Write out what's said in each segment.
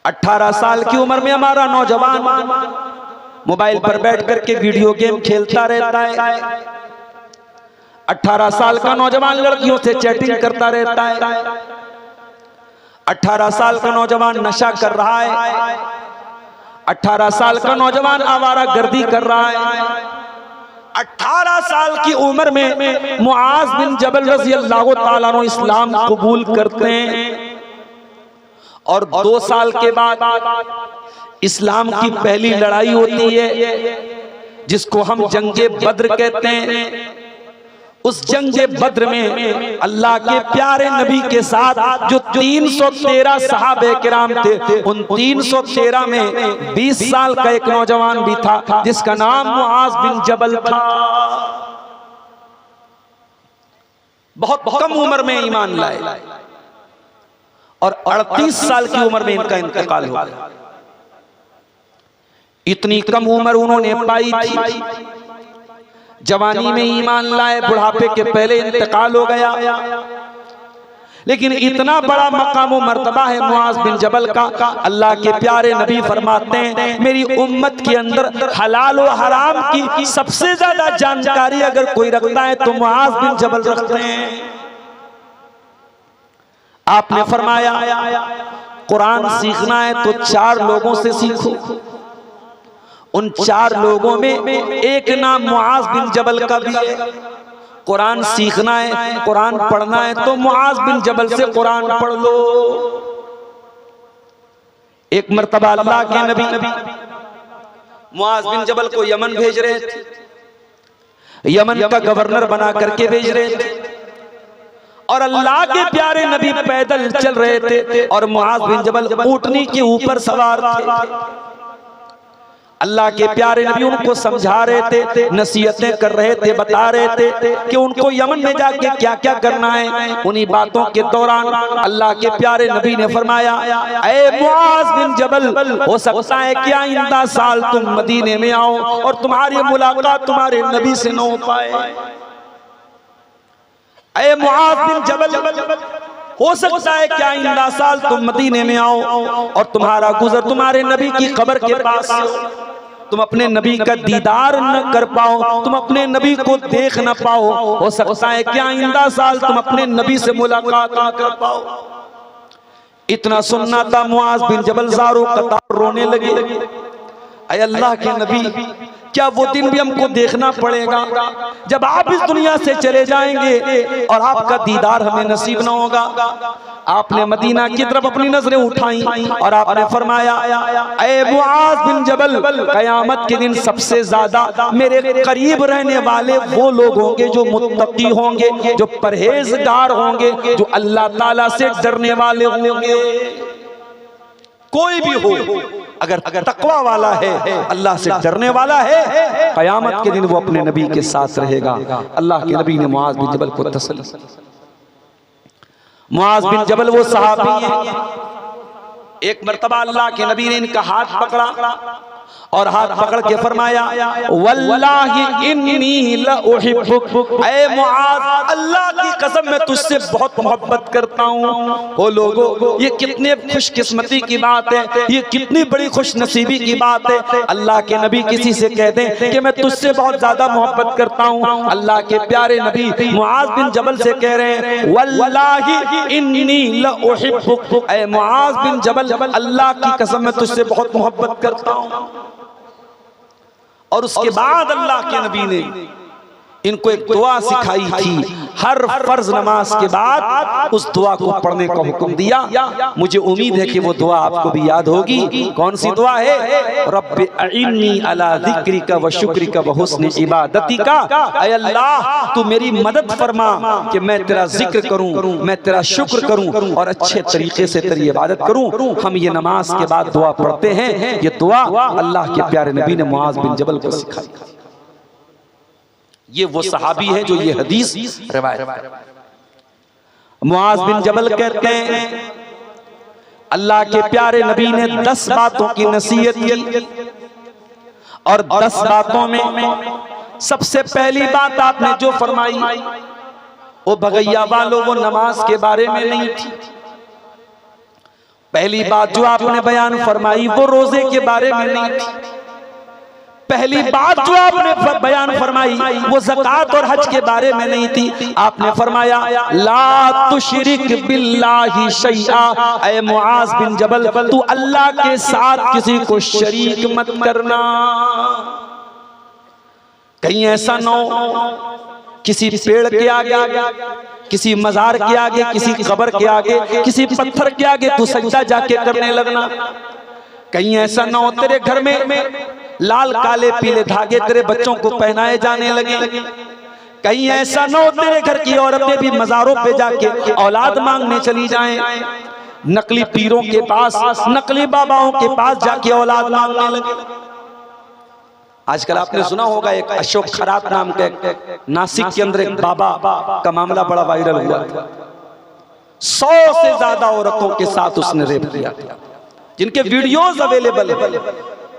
18 साल की उम्र में हमारा नौजवान मोबाइल पर बैठ करके वीडियो गेम खेलता रहता है। 18 साल का नौजवान लड़कियों से चैटिंग करता रहता है। 18 साल का नौजवान नशा कर रहा है। 18 साल का नौजवान आवारागर्दी कर रहा है। 18 साल की उम्र में मुआज बिन जबल रज़ी अल्लाह ताला अन्हु इस्लाम कबूल करते हैं और 2 साल के बाद इस्लाम की पहली लड़ाई होती है जिसको हम जंगे बद्र कहते हैं। उस जंगे बद्र में अल्लाह के प्यारे नबी के साथ जो 313 सहाबे किराम थे, उन 313 में 20 साल का एक नौजवान भी था जिसका नाम मुआज बिन जबल था। बहुत कम उम्र में ईमान लाए और 38 साल की उम्र में इनका इंतकाल हो गया। इतनी कम उम्र उन्होंने पाई थी, जवानी में ईमान लाए, बुढ़ापे के पहले इंतकाल हो गया। लेकिन इतना बड़ा मकाम व मर्तबा है मुआज बिन जबल का, अल्लाह के प्यारे नबी फरमाते हैं मेरी उम्मत के अंदर हलाल और हराम की सबसे ज्यादा जानकारी अगर कोई रखता है तो मुआज बिन जबल रखते हैं। आपने फरमाया कुरान सीखना है तो 4 लोगों से सीखो। उन 4 लोगों में एक नाम मुआज बिन जबल का भी है। कुरान सीखना है, कुरान पढ़ना है तो मुआज बिन जबल से कुरान पढ़ लो। एक मर्तबा अल्लाह के नबी मुआज बिन जबल को यमन भेज रहे थे, यमन का गवर्नर बना करके भेज रहे थे और अल्लाह के प्यारे नबी पैदल चल रहे थे और मुआज बिन जबल ऊंटनी के ऊपर सवार थे। अल्लाह के प्यारे नबी उनको समझा रहे थे, नसीहतें कर रहे थे, बता रहे थे कि उनको यमन में जाके क्या क्या करना है। उन्हीं बातों के दौरान अल्लाह के प्यारे नबी ने फरमाया ऐ मुआज बिन जबल, हो सकता है कि आइंदा साल तुम मदीने में आओ और तुम्हारी मुलाकात तुम्हारे नबी से न हो पाए। ऐ मुआज बिन जबल, हो सकता है कि आइंदा साल तुम मदीने में आओ और तुम्हारा गुजर तुम्हारे नबी की कब्र के पास हो, तुम अपने नबी का दीदार न कर पाओ, तुम अपने नबी को देख न पाओ। हो सकता है कि आइंदा साल तुम अपने नबी से मुलाकात न कर पाओ। इतना सुनना था, मुआज बिन जबल ज़ारो कतार रोने लगे। ऐ अल्लाह के नबी, क्या वो दिन भी हमको देखना पड़ेगा जब आप इस दुनिया से चले जाएंगे और आपका दीदार हमें नसीब ना होगा। आपने मदीना की तरफ अपनी नजरें उठाई और आपने फरमाया ऐ मुआज बिन जबल, कयामत के दिन सबसे ज्यादा मेरे करीब रहने वाले वो लोग होंगे जो मुत्तकी होंगे, जो परहेजगार होंगे, जो अल्लाह ताला से डरने वाले होंगे। कोई भी हो अगर तकवा वाला है, अल्लाह से डरने वाला है, कयामत के दिन वो अपने नबी के साथ रहेगा। अल्लाह के नबी ने मुआज बिन जबल को तसल्ली। मुआज बिन जबल वो सहाबी हैं, एक मर्तबा अल्लाह के नबी ने इनका हाथ पकड़ा और हाथ पकड़ के फरमाया वल्लाहि इन्नी लउहिब्बुक, ऐ मुआज अल्लाह की कसम मैं तुझसे बहुत मोहब्बत करता हूँ। ओ लोगों, ये कितने खुशकिस्मती की बात है, ये कितनी बड़ी खुशनसीबी की बात है। अल्लाह के नबी किसी से कह दें कि मैं तुझसे बहुत ज्यादा मोहब्बत करता हूँ। अल्लाह के प्यारे नबी मुआज बिन जबल से कह रहे हैं वल्लाहि इन्नी लउहिब्बुक, ऐ मुआज बिन जबल अल्लाह की कसम मैं तुझसे बहुत मोहब्बत करता हूँ। और उसके बाद अल्लाह के नबी ने इनको एक दुआ सिखाई थी। हर फर्ज नमाज के बाद उस दुआ को पढ़ने का हुक्म दिया। मुझे उम्मीद है कि वो दुआ आपको भी याद होगी। कौन सी दुआ है? रब्बि अइन्नी अला ज़िक्रिका व शुक्रिका व हुस्नि इबादतिका, ऐ अल्लाह तू मेरी मदद फरमा कि मैं तेरा जिक्र करूं, मैं तेरा शुक्र करूं और अच्छे तरीके से तेरी इबादत करूं। हम ये नमाज के बाद दुआ पढ़ते हैं। ये दुआ अल्लाह के प्यारे नबी ने मुआज बिन जबल को सिखाई। ये वो सहाबी है जो ये हदीस रिवायत। मुआज बिन जबल कहते हैं अल्लाह के प्यारे नबी ने 10 बातों की नसीहत की और 10 बातों में सबसे पहली बात आपने जो फरमाई वो भगैया वालों वो नमाज के बारे में नहीं थी, पहली बात जो आपने बयान फरमाई वो रोजे के बारे में नहीं थी। पहली बात जो आपने बयान फरमाई वो ज़कात और हज के बारे में नहीं थी। आपने फरमाया ला तुशरिक बिल्लाहि शैआ, ऐ मुआज बिन जबल तू अल्लाह के साथ किसी को शरीक मत करना। कहीं ऐसा न हो किसी पेड़ के आगे, किसी मजार के आगे, किसी कब्र के आगे, किसी पत्थर के आगे तू सजदा जाके करने लगना। कहीं ऐसा ना हो तेरे घर में लाल काले पीले धागे तेरे बच्चों को पहनाए जाने लगे। कहीं ऐसा ना हो तेरे घर की औरतें भी मजारों पे जाके औलाद मांगने चली जाएं, नकली पीरों के पास, नकली बाबाओं के पास जाके औलाद मांगने लगे। आजकल आपने सुना होगा एक अशोक खरात नाम के नासिक के अंदर एक बाबा का मामला बड़ा वायरल हुआ था। 100 से ज्यादा औरतों के साथ उसने रेप किया था, जिनके वीडियोस अवेलेबल है,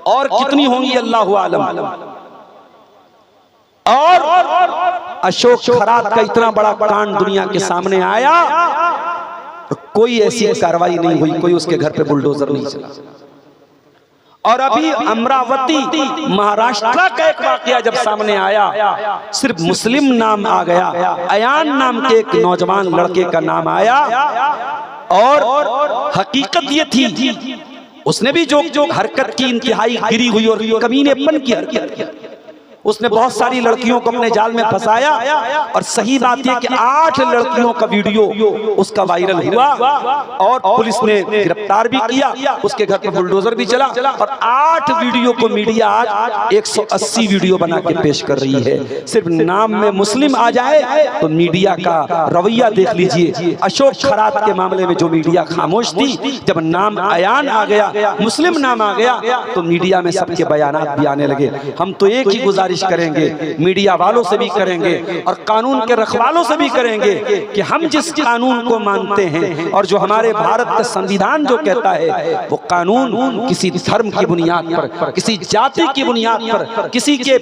और कितनी होंगी अल्लाह आलम। और अशोक खरात का इतना बड़ा कांड दुनिया के सामने आया, कोई ऐसी कार्रवाई नहीं हुई, कोई उसके घर पे बुलडोजर नहीं चला। और अभी अमरावती महाराष्ट्र का एक वाकया जब सामने आया, सिर्फ मुस्लिम नाम आ गया, अयान नाम के एक नौजवान लड़के का नाम आया, और हकीकत ये थी उसने भी जो हरकत की इंतहाई गिरी हुई और कमीनेपन की हरकत की। उसने बहुत सारी लड़कियों को अपने जाल में फंसाया, और सही बात यह कि 8 लड़कियों का वीडियो उसका वायरल हुआ, और पुलिस ने गिरफ्तार भी किया, उसके घर पर बुलडोजर भी चला, और 8 वीडियो को मीडिया आज 180 वीडियो बना के पेश कर रही है। सिर्फ नाम में मुस्लिम आ जाए तो मीडिया का रवैया देख लीजिए। अशोक खरात के मामले में जो मीडिया खामोश थी, जब नाम अयान आ गया, मुस्लिम नाम आ गया, तो मीडिया में सबके बयानात भी आने लगे। हम तो एक ही गुजारिश करेंगे, मीडिया वालों से भी करेंगे और कानून के रखवालों से भी करेंगे, कि हम जिस कानून को मानते हैं और जो हमारे भारत का संविधान जो कहता है, वो कानून किसी धर्म की बुनियाद पर, किसी जाति की बुनियाद पर, किसी के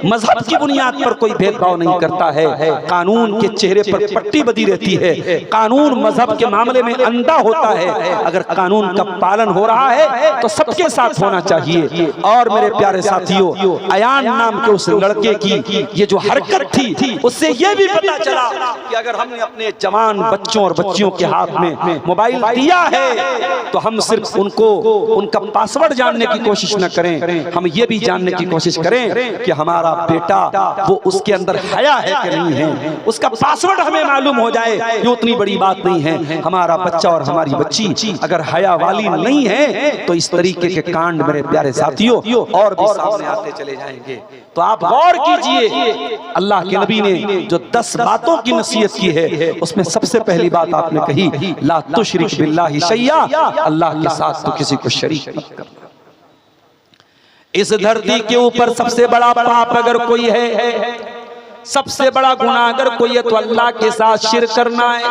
मजहब की बुनियाद पर कोई भेदभाव नहीं करता है। कानून के चेहरे पर पट्टी बंधी रहती है, कानून मजहब के मामले में अंधा होता है। अगर कानून का पालन हो रहा है तो सबके साथ होना चाहिए। और मेरे प्यारे साथियों, अयान नाम के उस लड़के की ये जो हरकत थी, उससे ये भी पता चला कि अगर हमने अपने जवान बच्चों और बच्चियों के हाथ में मोबाइल दिया है, तो हम सिर्फ उनको उनका पासवर्ड जानने की कोशिश न करें, हम ये भी जानने की कोशिश करें कि हमारा बेटा वो उसके अंदर हया है कि नहीं है। उसका पासवर्ड हमें मालूम हो जाए, ये उतनी बड़ी बात नहीं है। हमारा बच्चा और हमारी बच्ची अगर हया वाली नहीं है, तो इस तरीके के कांड मेरे प्यारे साथियों और भी सामने आते चले जाएंगे। तो आप गौर कीजिए, अल्लाह के नबी ने जो 10 बातों की नसीहत की है, उसमें सबसे पहली बात आपने कही, ला तुशरिक बिल्लाहि शैया, अल्लाह के साथ तो किसी को शरीक मत करना। इस धरती के ऊपर सबसे बड़ा पाप अगर कोई है, सबसे बड़ा गुनाह अगर कोई है, तो अल्लाह के साथ शिर्क करना है।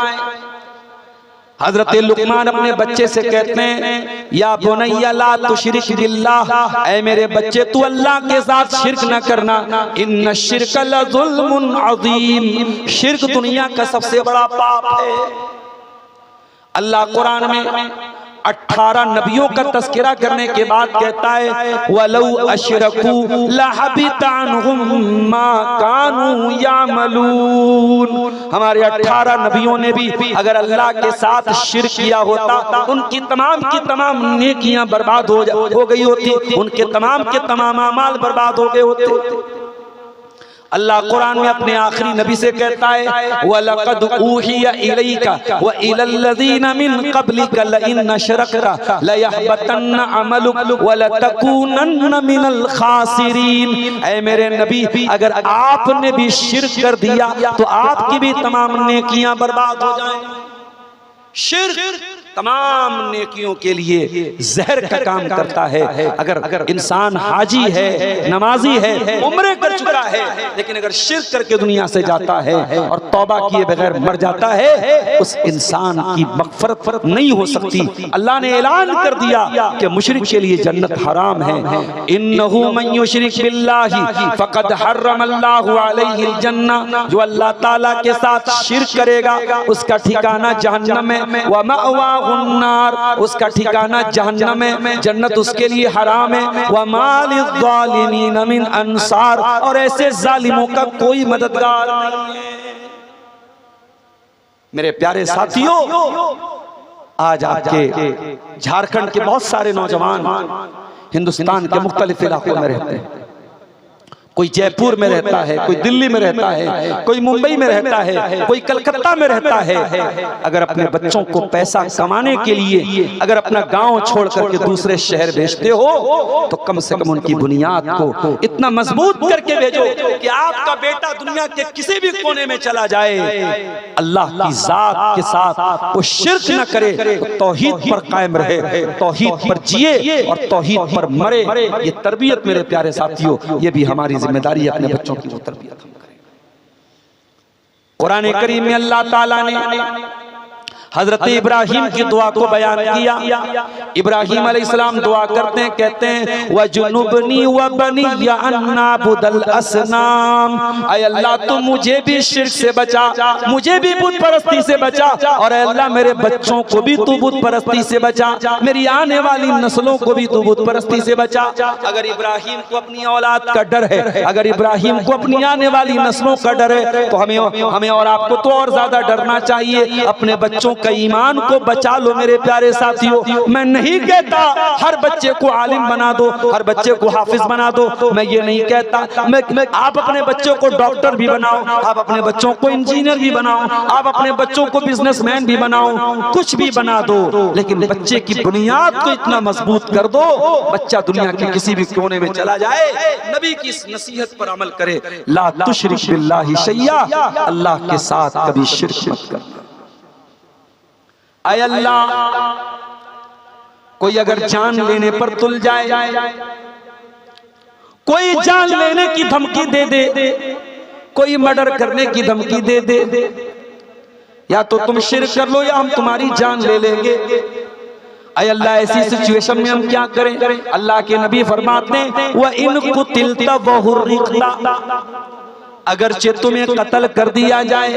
हजरत लुकमान अपने बच्चे से कहते हैं, या बुनैया ला तुशरिक बिल्लाह, ऐ मेरे बच्चे तू अल्लाह के साथ शिर्क न करना, इन्न शिर्क लज़ुल्मुन अज़ीम, शिर्क दुनिया का सबसे बड़ा पाप है। अल्लाह कुरान में 18 नबियों का तस्करा करने के बाद कहता है, वलौ अशरकू लहबिता अन्हुम मा कानू यामलून। हमारे 18 नबियों ने भी अगर अल्लाह के साथ शिर्क किया होता, उनकी तमाम की तमाम नेकियां बर्बाद हो गई होती, उनके तमाम के तमाम अमाल बर्बाद हो गए होते। अल्लाह कुरान में अपने आखिरी नबी से कहता है, वलक़द ऊहिया इलैका व इलल्लज़ीना मिन क़ब्लिका लइन अशरकता लयहबतन्न अमलुक व लतकूनन्न मिनल खासिरीन। ऐ मेरे नबी, अगर आपने भी शिर्क कर दिया तो आपकी भी तमाम नेकियां बर्बाद हो जाएंगी। शिर्क तमाम नेकियों के लिए जहर का काम करता है। अगर इंसान हाजी है, नमाजी है, उम्रे कर चुका है, लेकिन अगर शिर्क करके दुनिया से जाता है और तौबा किए बगैर मर जाता है, उस इंसान की मग़फ़िरत नहीं हो सकती। अल्लाह ने ऐलान कर दिया कि मुशरिक के लिए जन्नत हराम है। इन्नहु मन युशरिक बिल्लाहि फ़क़द हर्रमल्लाहु अलैहिल जन्नह, जो अल्लाह ताला के साथ शिर्क करेगा उसका ठिकाना जहन्नम है। व मअवाहु मअवाहुन्नार, उसका ठिकाना जहन्नम है, जन्नत उसके लिए हराम है। व मा लिज़्ज़ालिमीन मिन अंसार, और ऐसे जालिमों का कोई मददगार नहीं है। मेरे प्यारे साथियों, आज आपके झारखंड के बहुत सारे नौजवान हिंदुस्तान के मुख्तलिफ इलाकों में रहते हैं। कोई जयपुर में रहता है, कोई दिल्ली में रहता है, कोई मुंबई में रहता है, कोई कलकत्ता में रहता है। अगर अपने बच्चों को पैसा कमाने के लिए अगर अपना गांव छोड़ करके दूसरे शहर भेजते हो तो कम से कम उनकी बुनियाद को इतना मजबूत करके भेजो कि आपका बेटा दुनिया के किसी भी कोने में चला जाए, अल्लाह की जात के साथ वो शिर्क न करे, तौहीद पर कायम रहे, तौहीद पर जिए और तौहीद पर मरे। ये तरबियत मेरे प्यारे साथियों, ये भी हमारी जिम्मेदारी है, अपने बच्चों की वो तरबियत हम करें। कुरान करीम में अल्लाह ताला ने हजरत इब्राहिम की दुआ को बयान किया। इब्राहिम अलैहिस्सलाम दुआ करते हैं, कहते हैं वजुनुबनी व बनिया अन नाबुदल असनाम, ऐ अल्लाह तू मुझे भी शिर्क से बचा, मुझे भी बुत परस्ती से बचा, और अल्लाह मेरे बच्चों को भी तू बुत परस्ती से बचा, मेरी आने वाली नस्लों को भी तू बुत परस्ती से बचा। अगर इब्राहिम को अपनी औलाद का डर है, अगर इब्राहिम को अपनी आने वाली नस्लों का डर है, तो हमें और आपको तो और ज्यादा डरना चाहिए। अपने बच्चों का ईमान को बचा लो मेरे प्यारे साथियों। मैं नहीं कहता हर बच्चे को आलिम बना दो, हर बच्चे को हाफिज बना दो, मैं ये नहीं कहता। मैं आप अपने बच्चों को डॉक्टर भी बनाओ, आप अपने बच्चों को इंजीनियर भी बनाओ, आप अपने बच्चों को बिजनेसमैन भी बनाओ, कुछ भी बना दो, लेकिन बच्चे की बुनियाद को इतना मजबूत कर दो, बच्चा दुनिया के किसी भी कोने में चला जाए, नबी की इस नसीहत पर अमल करे, ला तुशरिक बिल्लाहि शैया, अल्लाह के साथ कभी शिर्क मत करना। ऐ अल्लाह, कोई अगर जान लेने पर तुल जाए, कोई जान लेने की धमकी दे दे, कोई मर्डर करने की धमकी दे दे, या तो तुम शिर्क कर लो या हम तुम्हारी जान ले लेंगे। ऐ अल्लाह, ऐसी सिचुएशन में हम क्या करें? अल्लाह के नबी फरमाते हैं व इन कुतिलता व हुर्रिक़ता, अगरचे तुम्हें कत्ल कर दिया जाए,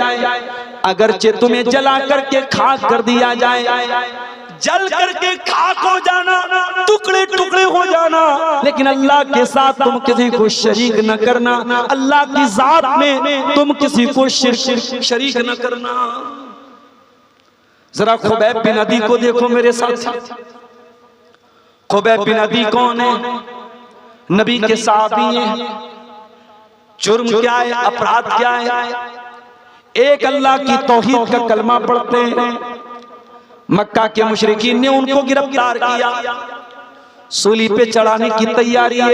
अगरचे तुम्हें जला करके खाक कर दिया जाए, जल करके खाक हो जाना, टुकड़े टुकड़े हो जाना, लेकिन अल्लाह के साथ तुम किसी को शरीक न करना, अल्लाह की जात में तुम किसी को शरीक न करना। जरा खुबैब बिन अदी को देखो मेरे साथ। खुबैब बिन अदी कौन है? नबी के साहबी हैं। जुर्म क्या है, अपराध क्या है? एक अल्लाह की तौहीद का कलमा पढ़ते हैं। मक्का के मुशरिकीन ने उनको गिरफ्तार किया, सूली पे चढ़ाने की तैयारी है।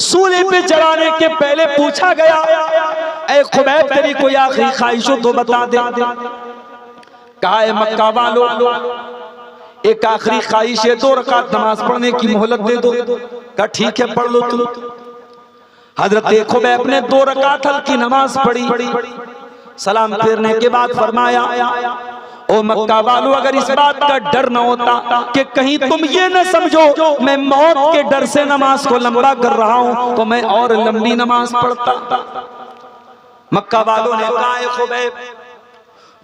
सूली पे चढ़ाने के पहले पूछा गया, ऐ खुबैब तेरी कोई आखिरी ख्वाहिश हो तो बता दे। कहा है मक्का वालों, एक आखिरी ख्वाहिश है, 2 रकात नमाज पढ़ने की मोहलत दे दो। कहा ठीक है पढ़ लो तुम। हजरत खुबैब ने 2 रकात हल्की नमाज पढ़ी, सलाम फेरने के बाद फरमाया, ओ मक्का वालों, अगर इस बात का डर न होता कि कहीं तुम ये न समझो मैं मौत के डर से नमाज को लंबा कर रहा हूं, तो मैं और लंबी नमाज पढ़ता। मक्का वालों ने कहा, खुबैब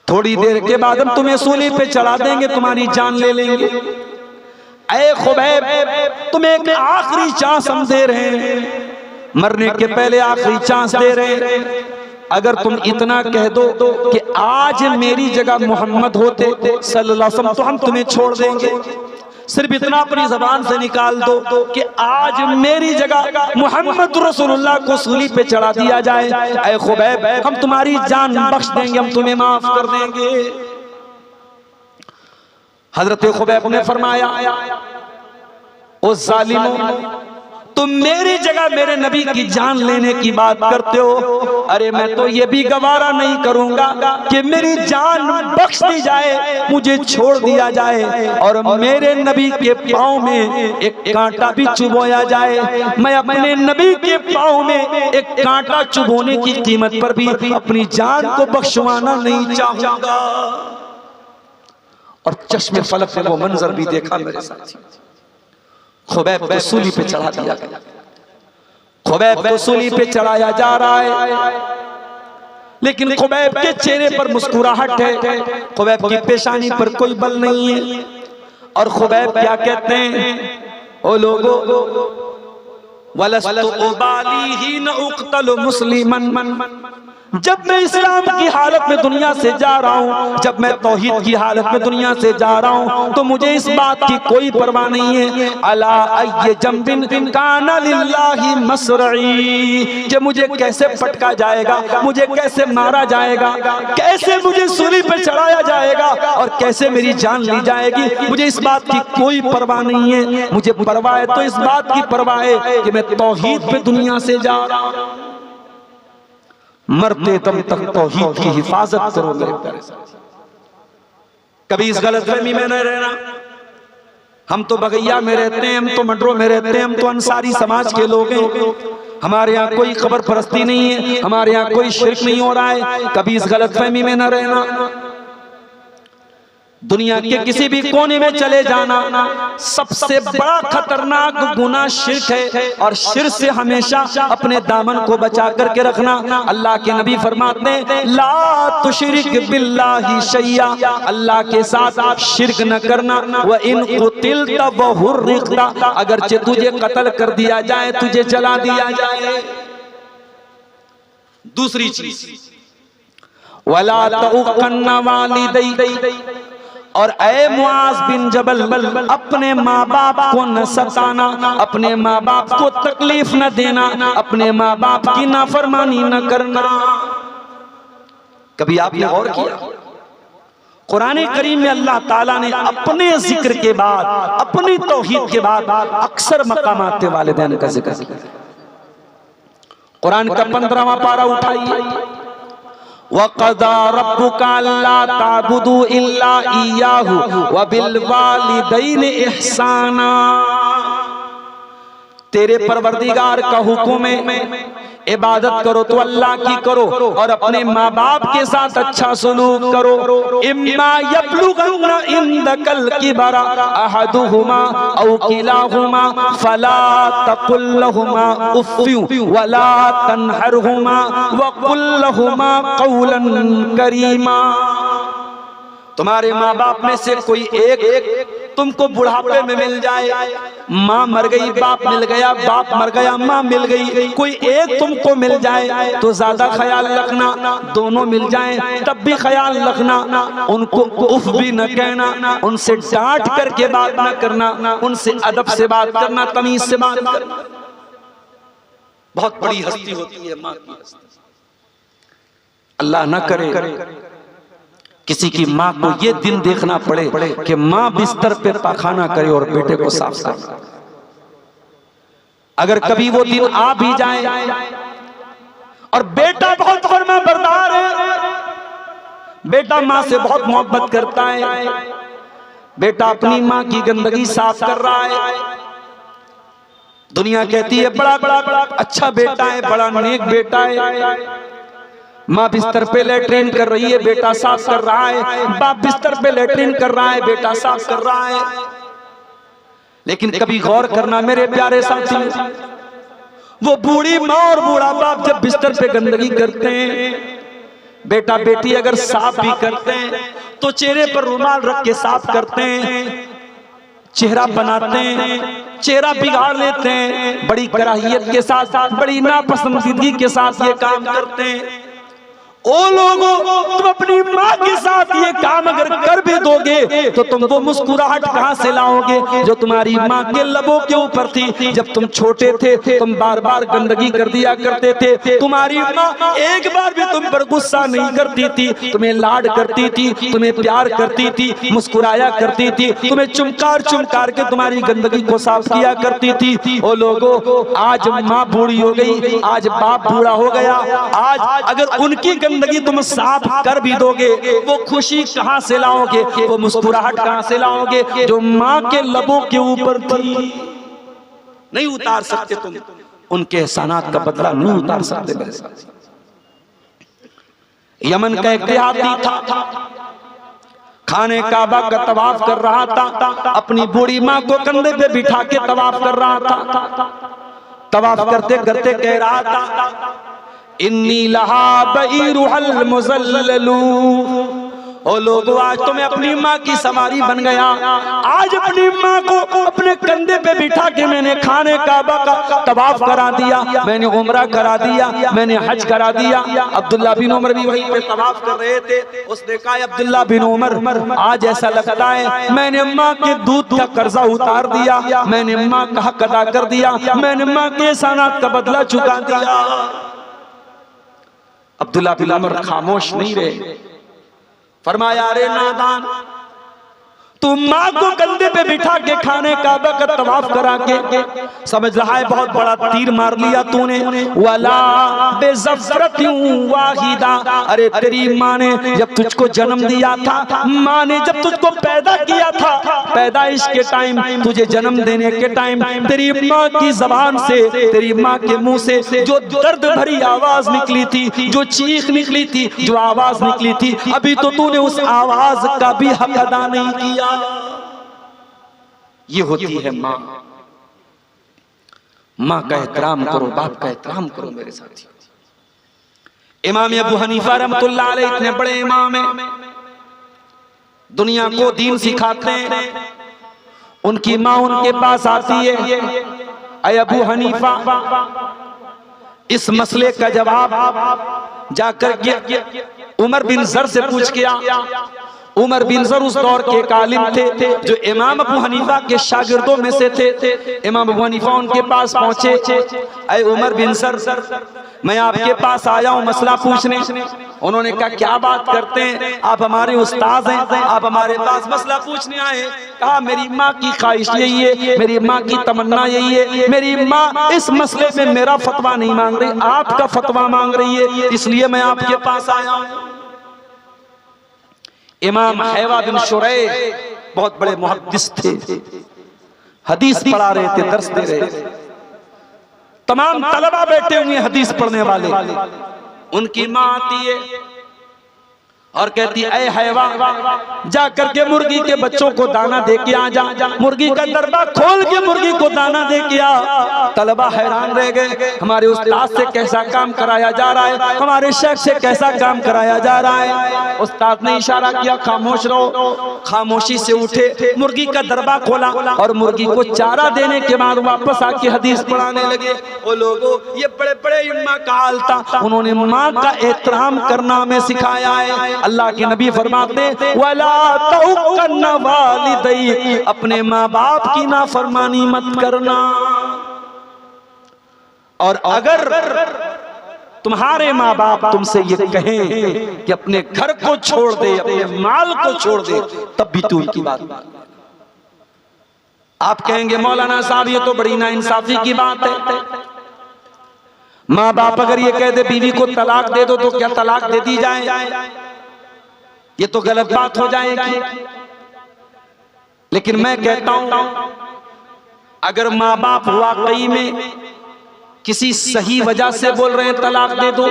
थोड़ी देर के बाद हम तुम्हें सूली पे चढ़ा देंगे, तुम्हारी जान ले लेंगे। ऐ खुबैब, तुम्हें एक आखिरी चांस हम दे रहे हैं, मरने के पहले आखिरी चांस दे रहे हैं। अगर तुम इतना कह दो कि आज मेरी जगह मोहम्मद होते सल्लल्लाहु अलैहि वसल्लम, तो हम तुम्हें छोड़ देंगे। सिर्फ इतना अपनी जबान से निकाल दो कि आज मेरी जगह मोहम्मद रसूलुल्लाह को सूली पे चढ़ा दिया जाए, ऐ खुबैब हम तुम्हारी जान बख्श देंगे, हम तुम्हें माफ कर देंगे। हजरत खुबैब ने फरमाया, ओ जालिमों, तुम मेरी जगह मेरे नबी की जान लेने की बात करते हो। अरे मैं तो ये भी गवारा नहीं करूंगा कि मेरी जान बख्श दी जाए, मुझे छोड़ दिया जाए और मेरे नबी के पाँव में एक कांटा भी चुभोया जाए। मैं अपने नबी के पाँव में एक कांटा चुभोने की कीमत पर भी अपनी जान को बख्शवाना नहीं चाहूंगा। और चश्मे फलक में वो मंजर भी देखा मेरे साथ। खुबैब को सूली पे चढ़ा दिया गया, खुबैब को सूली पे चढ़ाया जा रहा है। लेकिन खुबैब के चेहरे पर मुस्कुराहट है, खुबैब की पेशानी पर कोई बल नहीं है। और खुबैब क्या कहते हैं, ओ लोगो वलस्तु उबाली ही न उक़तलु मुस्लिमन, जब मैं इस्लाम की हालत में दुनिया से जा रहा हूँ, जब मैं तौहीद की हालत में दुनिया से जा रहा हूँ, तो मुझे इस बात की कोई परवाह नहीं है। अला अय्य जंबिन काना लिल्लाहि मसरई, कि मुझे कैसे पटका जाएगा, मुझे कैसे मारा जाएगा, कैसे मुझे सूली पे चढ़ाया जाएगा और कैसे मेरी जान ली जाएगी, मुझे इस बात की कोई परवाह नहीं है। मुझे परवाह है तो इस बात की परवाह है कि मैं तौहीद पे दुनिया से जा रहा हूँ, मरते दम तक तौहीद की हिफाजत करो मेरे प्यारे साथी। कभी इस गलतफहमी में न रहना, हम तो बगैया में रहते हैं, हम तो मंडरों में रहते हैं, हम तो अंसारी समाज के लोग हैं, हमारे यहाँ कोई कब्र परस्ती नहीं है, हमारे यहाँ कोई शिर्क नहीं हो रहा है। कभी इस गलतफहमी में न रहना। दुनिया के किसी भी कोने में चले जाना, सबसे बड़ा खतरनाक गुनाह शिर्क है, और शिर्क से हमेशा अपने दामन को बचा करके रखना। अल्लाह के नबी फरमाते हैं ला तुशरिक बिल्लाहि शैया, अल्लाह के साथ आप शिर्क न करना। व इन कुतिलता व हुर्रिक़ता, अगरचे तुझे कत्ल कर दिया जाए, तुझे जला दिया जाए। दूसरी चीज वला तउक़न्ना वालिदै, और ऐ मुआज बिन जबल, अपने माँ बाप को न सताना, अपने माँ बाप को तकलीफ न देना, अपने माँ बाप की नाफरमानी न करना। कभी आपने गौर किया, कुरान करीम में अल्लाह ताला ने अपने जिक्र के बाद, अपनी तौहीद के बाद अक्सर मकामात वालिदैन का जिक्र किया। कुरान का 15वां पारा उठाइए, वक़ज़ा रब्बुका अल्ला ताबुदू इल्ला इय्याहु व बिल वालिदैनि इहसाना, तेरे परवरदिगार का हुक्म है इबादत करो तो अल्लाह की करो और अपने माँ बाप के साथ अच्छा सलूक करो। इम्मा यब्लुगन्ना इंदकल किबरा अहदुहुमा औ किलाहुमा फला तकुल लहुमा उफ़्फ़िन वला तन्हरहुमा वक़ुल लहुमा क़ौलन करीमा। तुम्हारे माँ बाप में से कोई एक तुमको बुढ़ापे में मिल जाए, माँ मर गई बाप मिल गया, बाप मर गया माँ मिल गई, कोई एक तुमको मिल जाए तो ज्यादा ख्याल रखना, दोनों मिल जाए तब भी ख्याल रखना, उनको उफ भी न कहना, उनसे डांट करके बात न करना, उनसे अदब से बात करना, तमीज से बात करना। बहुत बड़ी हस्ती होती है माँ की हस्ती। अल्लाह न करे किसी की माँ को ये दिन देखना पड़े कि माँ बिस्तर पे पाखाना करे और बेटे को साफ करे। अगर कभी वो दिन आ भी जाए और बेटा बहुत फरमाबरदार है, बेटा माँ से बहुत मोहब्बत करता है, बेटा अपनी माँ की गंदगी साफ कर रहा है, दुनिया कहती है बड़ा बड़ा अच्छा बेटा है, बड़ा नेक बेटा है, माँ बिस्तर पे लेटरिन कर रही है, बेटा साफ कर रहा है, बाप बिस्तर पे लेटरिन कर रहा है, बेटा साफ कर रहा है। लेकिन कभी गौर करना मेरे प्यारे साथी, वो बूढ़ी माँ और बूढ़ा बाप जब बिस्तर पे गंदगी करते हैं, बेटा बेटी अगर साफ भी करते हैं तो चेहरे पर रुमाल रख के साफ करते हैं, चेहरा बनाते हैं, चेहरा बिगाड़ लेते हैं, बड़ी कराहियत के साथ, बड़ी नापसंदीदगी के साथ ये काम करते हैं। ओ लोगों, तुम अपनी माँ के साथ ये काम अगर कर भी दोगे तो तुम वो मुस्कुराहट कहाँ से लाओगे जो तुम्हारी माँ के लबों के ऊपर थी। जब तुम छोटे थे तुम बार बार गंदगी कर दिया करते थे, तुम्हारी माँ एक बार भी तुम पर गुस्सा नहीं करती थी, तुम्हें लाड करती थी, तुम्हें प्यार करती थी, मुस्कुराया करती थी, तुम्हें चुमकार चुमकार के तुम्हारी गंदगी को साफ किया करती थी। ओ लोगों, आज माँ बूढ़ी हो गई, आज बाप बूढ़ा हो गया, आज अगर उनकी गंदगी तुम साफ कर भी दोगे, वो खुशी कहां से लाओगे, वो मुस्कुराहट कहां से लाओगे जो मां के लबों के ऊपर थी। नहीं उतार सकते तुम उनके एहसानात का बदला, नहीं उतार सकते मेरे साथ। यमन का एक देहाती था, खाने काबा का तवाफ कर रहा था, अपनी बूढ़ी माँ को कंधे पे बिठा के तवाफ कर रहा था। तवाफ करते करते कह रहा था इन्नी लहा बईरुहल मुज़ल्ललू। ओ लोगों, आज तो मैं अपनी माँ की सवारी बन गया। आज अपनी माँ को अपने कंधे पे बिठा के मैंने खाने काबा का तवाफ करा दिया, मैंने उम्रा करा दिया, मैंने हज करा दिया। अब्दुल्ला बिन उमर भी वहीं पे तवाफ कर रहे थे। उसने कहा, अब्दुल्ला बिन उमर, आज ऐसा लगता है मैंने माँ के दूध का कर्जा उतार दिया, मैंने माँ का हक अदा कर दिया, मैंने माँ के एहसानात का बदला चुका दिया। अब्दुल्ला बिन उमर खामोश नहीं रहे। फरमाया, अरे नादान, तू माँ को कंधे पे बिठा के खाने काबा का तवाफ करा के समझ रहा है बहुत बड़ा तीर मार लिया तूने। वला बेज़फ़रतिन वाहिदा, अरे तेरी माँ ने जब तुझको जन्म दिया था, माँ ने जब तुझको पैदा किया था, पैदाइश के टाइम, तुझे जन्म देने के टाइम, तेरी माँ की जबान से, तेरी माँ के मुंह से जो दर्द भरी आवाज निकली थी, जो चीख निकली थी, जो आवाज निकली थी, अभी तो तूने उस आवाज का भी हक अदा नहीं किया। ये होती है माँ। माँ का एहतराम करो, बाप का एहतराम करो मेरे साथी। इमाम अबू हनीफा रहमतुल्लाह अलैह इतने बड़े इमाम हैं, दुनिया को दीन सिखाते हैं। उनकी माँ उनके पास आती है, अय अबू हनीफा, इस मसले का जवाब जाकर के उमर बिन ज़र से पूछ के आ। उमर बिन ज़र उस दौर के एक आलिम थे जो इमाम अबू हनीफा के शागिर्दों में से थे। इमाम अबू हनीफा उनके पास पहुंचे, अय उमर बिन ज़र, मैं आपके पास आया हूं मसला पूछने। उन्होंने कहा, क्या बात करते हैं, आप हमारे उस्ताद हैं, आप हमारे पास मसला पूछने आए। कहा, मेरी माँ की ख्वाहिश यही है, मेरी माँ की तमन्ना यही है, मेरी माँ इस मसले में मेरा फतवा नहीं मांग रही, आपका फतवा मांग रही है, इसलिए मैं आपके पास आया हूं। इमाम हैवा बिन शुरैह बहुत बड़े मुहद्दिस थे, हदीस पढ़ा रहे थे, दर्स दे रहे थे। तमाम तलबा बैठे हुए हदीस पढ़ने वाले। उनकी माँ आती है और कहती, ऐ हैवा, जा करके मुर्गी के बच्चों को दाना दे के आ जा। मुर्गी का दरबा खोल के मुर्गी को दाना दे के आ। तलबा हैरान रह गए, हमारे उस्ताद से कैसा काम कराया जा रहा है, हमारे शेख से कैसा काम कराया जा रहा है। उस्ताद ने इशारा किया, खामोश रहो। खामोशी से उठे, मुर्गी का दरबा खोला और मुर्गी को चारा देने के बाद वापस आके हदीस पढ़ाने लगे। वो लोगों, ये बड़े बड़े इम्मा का हाल था, उन्होंने माँ का एहतराम करना हमें सिखाया है। अल्लाह के नबी फरमाते, वला तउक्कन्ना वालिदै, अपने माँ बाप की नाफरमानी मत करना। और अगर तुम्हारे माँ बाप तुमसे ये कहें कि अपने घर को छोड़ दे, अपने माल को छोड़ दे, तब भी तू उनकी बात मान। आप कहेंगे, मौलाना साहब ये तो बड़ी नाइंसाफी की बात है। माँ बाप अगर ये कह दे बीवी को तलाक दे दो, तो क्या तलाक दे दी जाए? ये तो गलत बात हो जाएगी। लेकिन मैं कहता हूं, अगर माँ बाप वाकई में किसी सही वजह से बोल रहे हैं तलाक दे दो,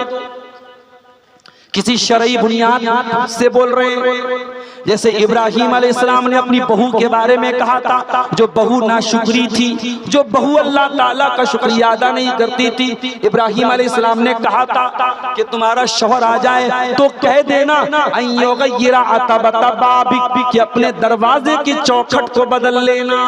किसी शरई बुनियाद से बोल रहे हैं, जैसे इब्राहिम अलैहिस्सलाम ने अपनी बहू के बारे में कहा था, जो बहू नाशुक्री थी, जो बहू अल्लाह ताला का शुक्रिया अदा नहीं करती थी। इब्राहिम अलैहिस्सलाम ने कहा था कि तुम्हारा शौहर आ जाए तो कह देना कि अपने दरवाजे की चौखट को बदल लेना।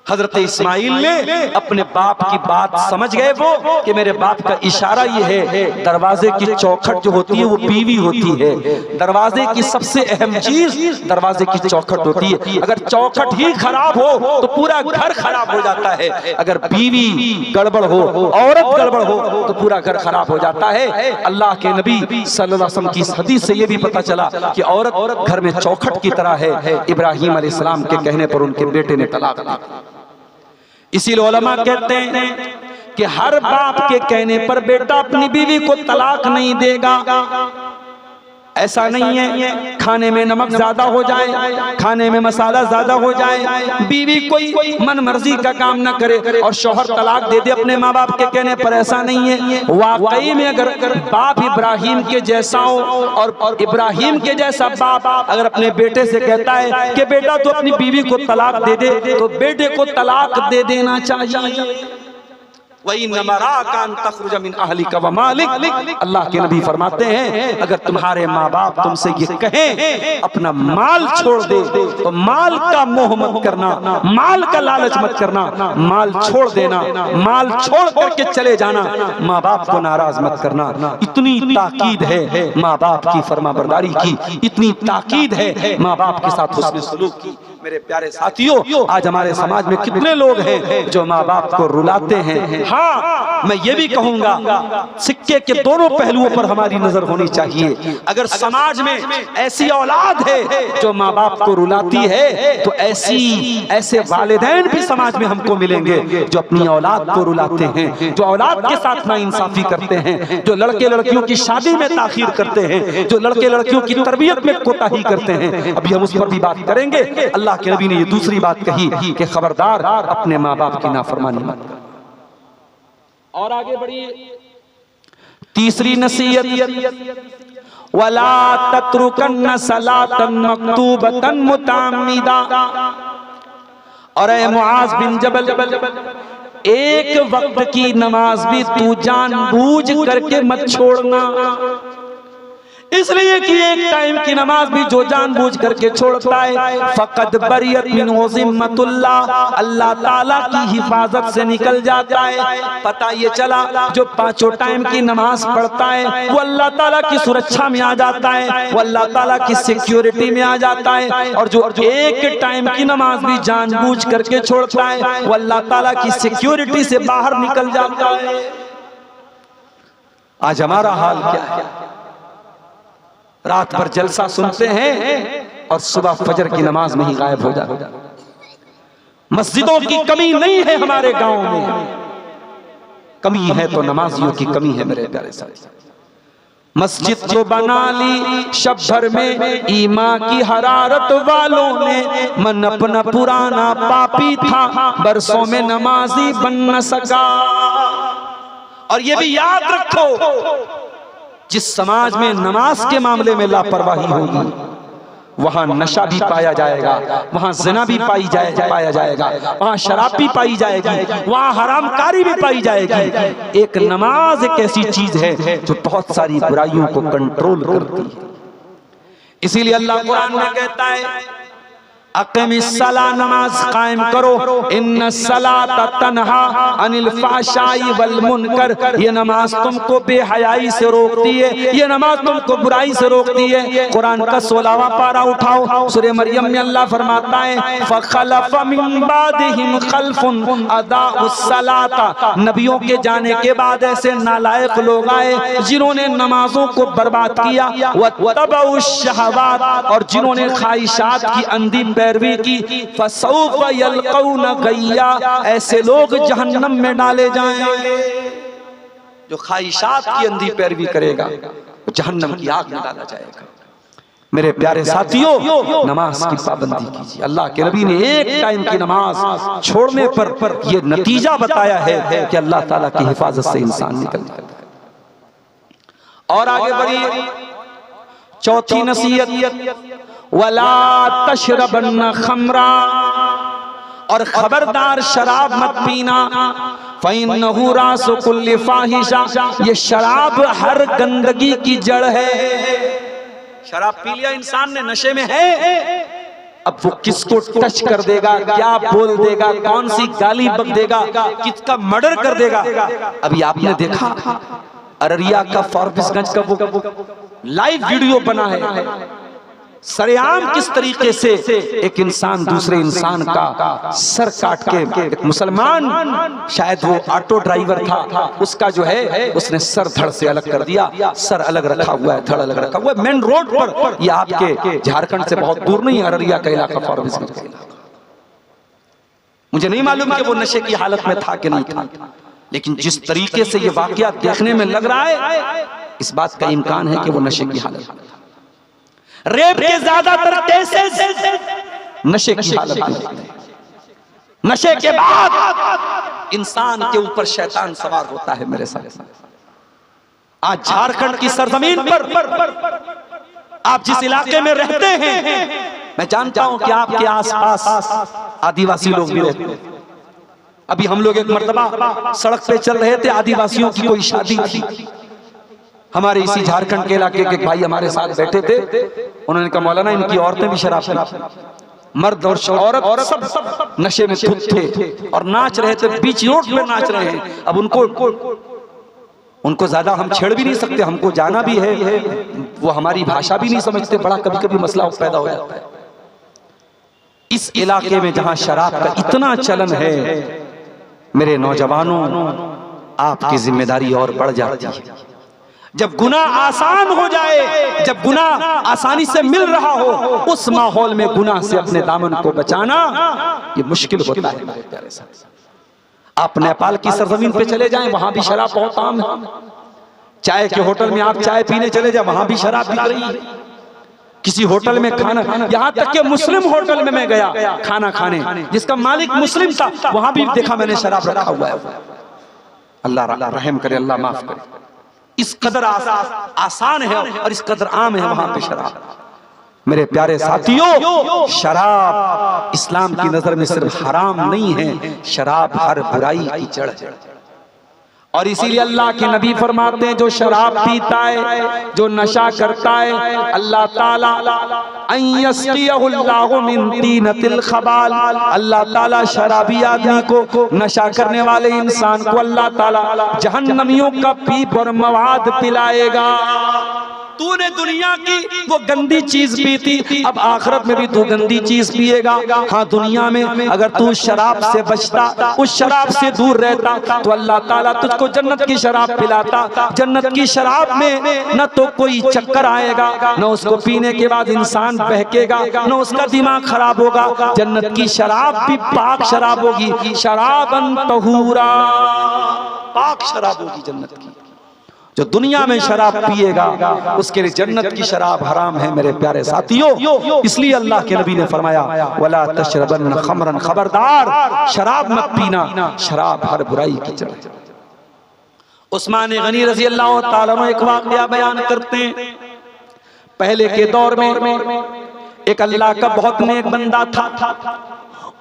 हजरत इस्माइल ने अपने बाप की बात समझ गए वो कि मेरे बाप का इशारा ये है, दरवाजे की चौखट जो होती है वो बीवी होती है। दरवाजे की सबसे अहम चीज दरवाजे की चौखट होती है। अगर चौखट ही खराब हो तो पूरा घर खराब हो जाता है। अगर बीवी गड़बड़ हो, औरत गड़बड़ हो, तो पूरा घर खराब हो जाता है। अल्लाह के नबी सल्लल्लाहु अलैहि वसल्लम की हदीस से ये भी पता चला कि औरत घर में चौखट की तरह है। इब्राहिम अलैहिस्सलाम के कहने पर उनके बेटे ने तलाक दी। इसीलिए उलमा कहते हैं कि हर बाप के कहने पर बेटा अपनी बीवी को तलाक नहीं देगा। ऐसा नहीं है खाने में नमक ज्यादा हो जाए, खाने में मसाला ज्यादा हो जाए, बीवी कोई मन मर्जी का काम ना करे और शौहर तलाक दे दे अपने माँ बाप के कहने पर, ऐसा नहीं है। वाकई में अगर बाप इब्राहिम के जैसा हो और इब्राहिम के जैसा बाप अगर अपने बेटे से कहता है कि बेटा तू अपनी बीवी को तलाक दे दे, तो बेटे को तलाक दे देना चाहिए। वही नमरा कान तखरुज मिन अहलिका व मालिक। अल्लाह के नबी फरमाते हैं अगर तुम्हारे माँ बाप तुमसे ये कहें अपना माल छोड़ दे तो माल का मोह मत करना, माल का लालच मत करना, माल छोड़ देना, माल छोड़ करके चले जाना, माँ बाप को नाराज मत करना। इतनी ताकीद है माँ बाप की फरमाबरदारी की, इतनी ताकीद है माँ बाप के साथ हुस्न सलूक की। मेरे प्यारे साथियों, आज हमारे समाज में कितने लोग हैं जो माँ बाप को रुलाते हैं। हाँ, मैं ये भी कहूंगा सिक्के के दोनों पहलुओं पर हमारी नजर होनी चाहिए। अगर समाज में ऐसी औलाद है जो माँ बाप को रुलाती है तो ऐसे वालिदैन भी समाज में हमको मिलेंगे जो अपनी औलाद को रुलाते हैं, जो औलाद के साथ नाइंसाफी करते हैं, जो लड़के लड़कियों की शादी में ताखीर करते हैं, जो लड़के लड़कियों की तरबियत में कोताही करते हैं। अभी हम उस पर भी बात करेंगे। अल्लाह के नबी ने ये दूसरी बात कही कि खबरदार अपने माँ बाप की नाफरमानी मत कर। और आगे बढ़िए, तीसरी नसीहत वला तत्रुकन्न सलातन मक्तूबतन मुताम्मिदा। और ऐ मुआज बिन जबल, एक वक्त की नमाज भी तू जानबूझ करके मत छोड़ना, इसलिए कि एक टाइम की नमाज भी जो जानबूझ करके छोड़ता है फकद बरियत मिनहु ज़िम्मतुल्लाह, अल्लाह ताला की हिफाजत से निकल जाता है। पता ये चला जो पांचों टाइम की नमाज पढ़ता है वो अल्लाह ताला की सुरक्षा में आ जाता है, वो अल्लाह ताला की सिक्योरिटी में आ जाता है। और जो एक टाइम की नमाज भी जानबूझ करके छोड़ता है वो अल्लाह ताला की सिक्योरिटी से बाहर निकल जाता है। आज हमारा हाल क्या है? रात भर जलसा सुनते हैं और सुबह फजर की नमाज में ही गायब हो जाते हैं। मस्जिदों की कमी नहीं है हमारे गांव में, कमी है तो नमाजियों की कमी है मेरे प्यारे साथी। मस्जिद तो बना ली शब भर में ईमान की हरारत वालों ने, मन अपना पुराना पापी था बरसों में नमाजी बन न सका। और ये भी याद रखो जिस समाज में नमाज के मामले में लापरवाही होगी वहां नशा भी पाया जाएगा, वहां ज़िना भी पाया जाएगा, वहां शराब भी पाई जाएगी, वहां हरामकारी भी पाई जाएगी। एक नमाज एक ऐसी चीज है जो बहुत सारी बुराइयों को कंट्रोल करती है। इसीलिए अल्लाह कुरान में कहता है अक़िमिस्सला, नमाज कायम करो, इन्नस्सलाता तन्हा अनिल फ़ाहशाई वल मुनकर, ये नमाज तुमको बेहयाई से रोकती है, ये नमाज तुमको बुराई से रोकती है। कुरान का 16वां पारा उठाओ, सूरह मरियम में अल्लाह फरमाता है फ़ख़लफ़ मिन बादिहिम ख़ल्फ़ुन अदाउस्सलाता, नबियों के जाने के बाद ऐसे नालायक लोग आए जिन्होंने नमाजों को बर्बाद किया, वत्तबउश्शहवात, और जिन्होंने ख्वाहिशात की अंधी पैरवी की, फसौफ यल्क़ौना गय्या, ऐसे लोग जहन्नम में डाले जाएंगे। जो ख्वाहिशात की अंधी पैरवी करेगा वो जहन्नम की आग में डाला जाएगा। मेरे प्यारे साथियों, नमाज की पाबंदी कीजिए। अल्लाह के नबी ने एक टाइम की नमाज छोड़ने पर यह नतीजा बताया है कि अल्लाह ताला की हिफाजत से इंसान निकल जाता है। और आगे बढ़िए, चौथी नसीहत वला तशरबन्न खमरा, और खबरदार शराब मत पीना, फ़इन्नहु रासु कुल्लि फ़ाहिशा, ये शराब हर गंदगी की जड़ है। शराब पी लिया इंसान ने, नशे में है, अब वो किसको टच कर देगा, क्या बोल देगा, कौन सी गाली बक देगा, किसका मर्डर कर देगा। अभी आपने देखा अररिया का फॉरबिसगंज का वो लाइव वीडियो बना है, सरेआम किस तरीके से एक इंसान दूसरे इंसान का सर काट के, एक मुसलमान, शायद वो ऑटो ड्राइवर था, उसका जो है उसने सर धड़ से अलग कर दिया, सर अलग रखा हुआ है, धड़ अलग रखा हुआ है, मेन रोड पर। ये आपके झारखंड से बहुत दूर नहीं, अररिया का इलाका, फॉरबिसगंज का इलाका। मुझे नहीं मालूम कि वो नशे की हालत में था कि नहीं था, लेकिन जिस तरीके से ये वाकया देखने में लग रहा है, इस बात का इम्कान है कि वो नशे की हालत में। रेप के ज्यादातर केसेस नशे की हालत में, नशे के बाद इंसान के ऊपर शैतान सवार होता है। मेरे साथ आज झारखंड की सरजमीन पर आप जिस इलाके में रहते हैं, मैं जानता हूं कि आपके आसपास आदिवासी लोग भी रहते हैं, अभी हम लोग एक मर्तबा सड़क पे चल रहे थे, आदिवासियों की कोई शादी थी, हमारे इसी झारखंड के इलाके के भाई हमारे साथ बैठे थे। उन्होंने कहा मौलाना इनकी औरतें भी शराब पीती, मर्द और औरत सब नशे में धुत थे और नाच रहे थे, बीच रोड पे नाच रहे हैं। अब उनको ज्यादा हम छेड़ भी नहीं सकते, हमको जाना भी है, वो हमारी भाषा भी नहीं समझते, बड़ा कभी कभी मसला पैदा हो जाता है। इस इलाके में जहां शराब का इतना चलन है, मेरे नौजवानों आपकी जिम्मेदारी और बढ़ जाती है। जब गुनाह आसान हो जाए, जब गुनाह आसानी से मिल रहा हो, उस माहौल में गुनाह से अपने दामन को बचाना ये मुश्किल होता है मेरे प्यारे साथ। आप नेपाल की सरजमीन पे चले जाएं, वहां भी शराब बहुत आम है। चाय के होटल में आप चाय पीने चले जाए, वहां भी शराब बिक रही है। किसी होटल में खाना, यहाँ तक के मुस्लिम होटल में मैं गया खाना खाने, जिसका मालिक मुस्लिम था, वहां भी देखा मैंने शराब रखा हुआ है। अल्लाह रहम करे, अल्लाह माफ करे। इस कदर आसान है और इस कदर आम है वहां पे शराब। मेरे प्यारे साथियों, शराब इस्लाम की नजर में सिर्फ हराम नहीं है, शराब हर बुराई की जड़ है। और इसीलिए अल्लाह के नबी फरमाते हैं, जो शराब पीता है, जो नशा करता है, अल्लाह ताला अल्लाह ताला शराबी आदमी को, नशा करने वाले इंसान को अल्लाह ताला जहन्नमियों का पीप और मवाद पिलाएगा। तूने दुनिया की वो गंदी चीज पी थी, अब आखिरत में भी तू गंदी चीज पिएगा। हाँ, दुनिया में अगर तू शराब से बचता, उस शराब से दूर रहता, तो अल्लाह ताला तुझको जन्नत की शराब पिलाता। जन्नत की शराब में न तो कोई चक्कर आएगा, न उसको पीने के बाद इंसान बहकेगा, न उसका दिमाग खराब होगा। जन्नत की शराब भी पाक शराब होगी, शराबन तहूरा, पाक शराब होगी जन्नत की। जो दुनिया में शराब पिएगा उसके लिए जन्नत की शराब हराम है मेरे प्यारे साथियों। इसलिए अल्लाह के नबी ने फरमाया, वला तशरबन खमरन, खबरदार शराब मत पीना, शराब हर बुराई की जड़ है। उस्मान गनी रजी अल्लाह ताला अन्हु एक वाक़या बयान करते हैं। पहले के दौर में एक अल्लाह का बहुत नेक बंदा था।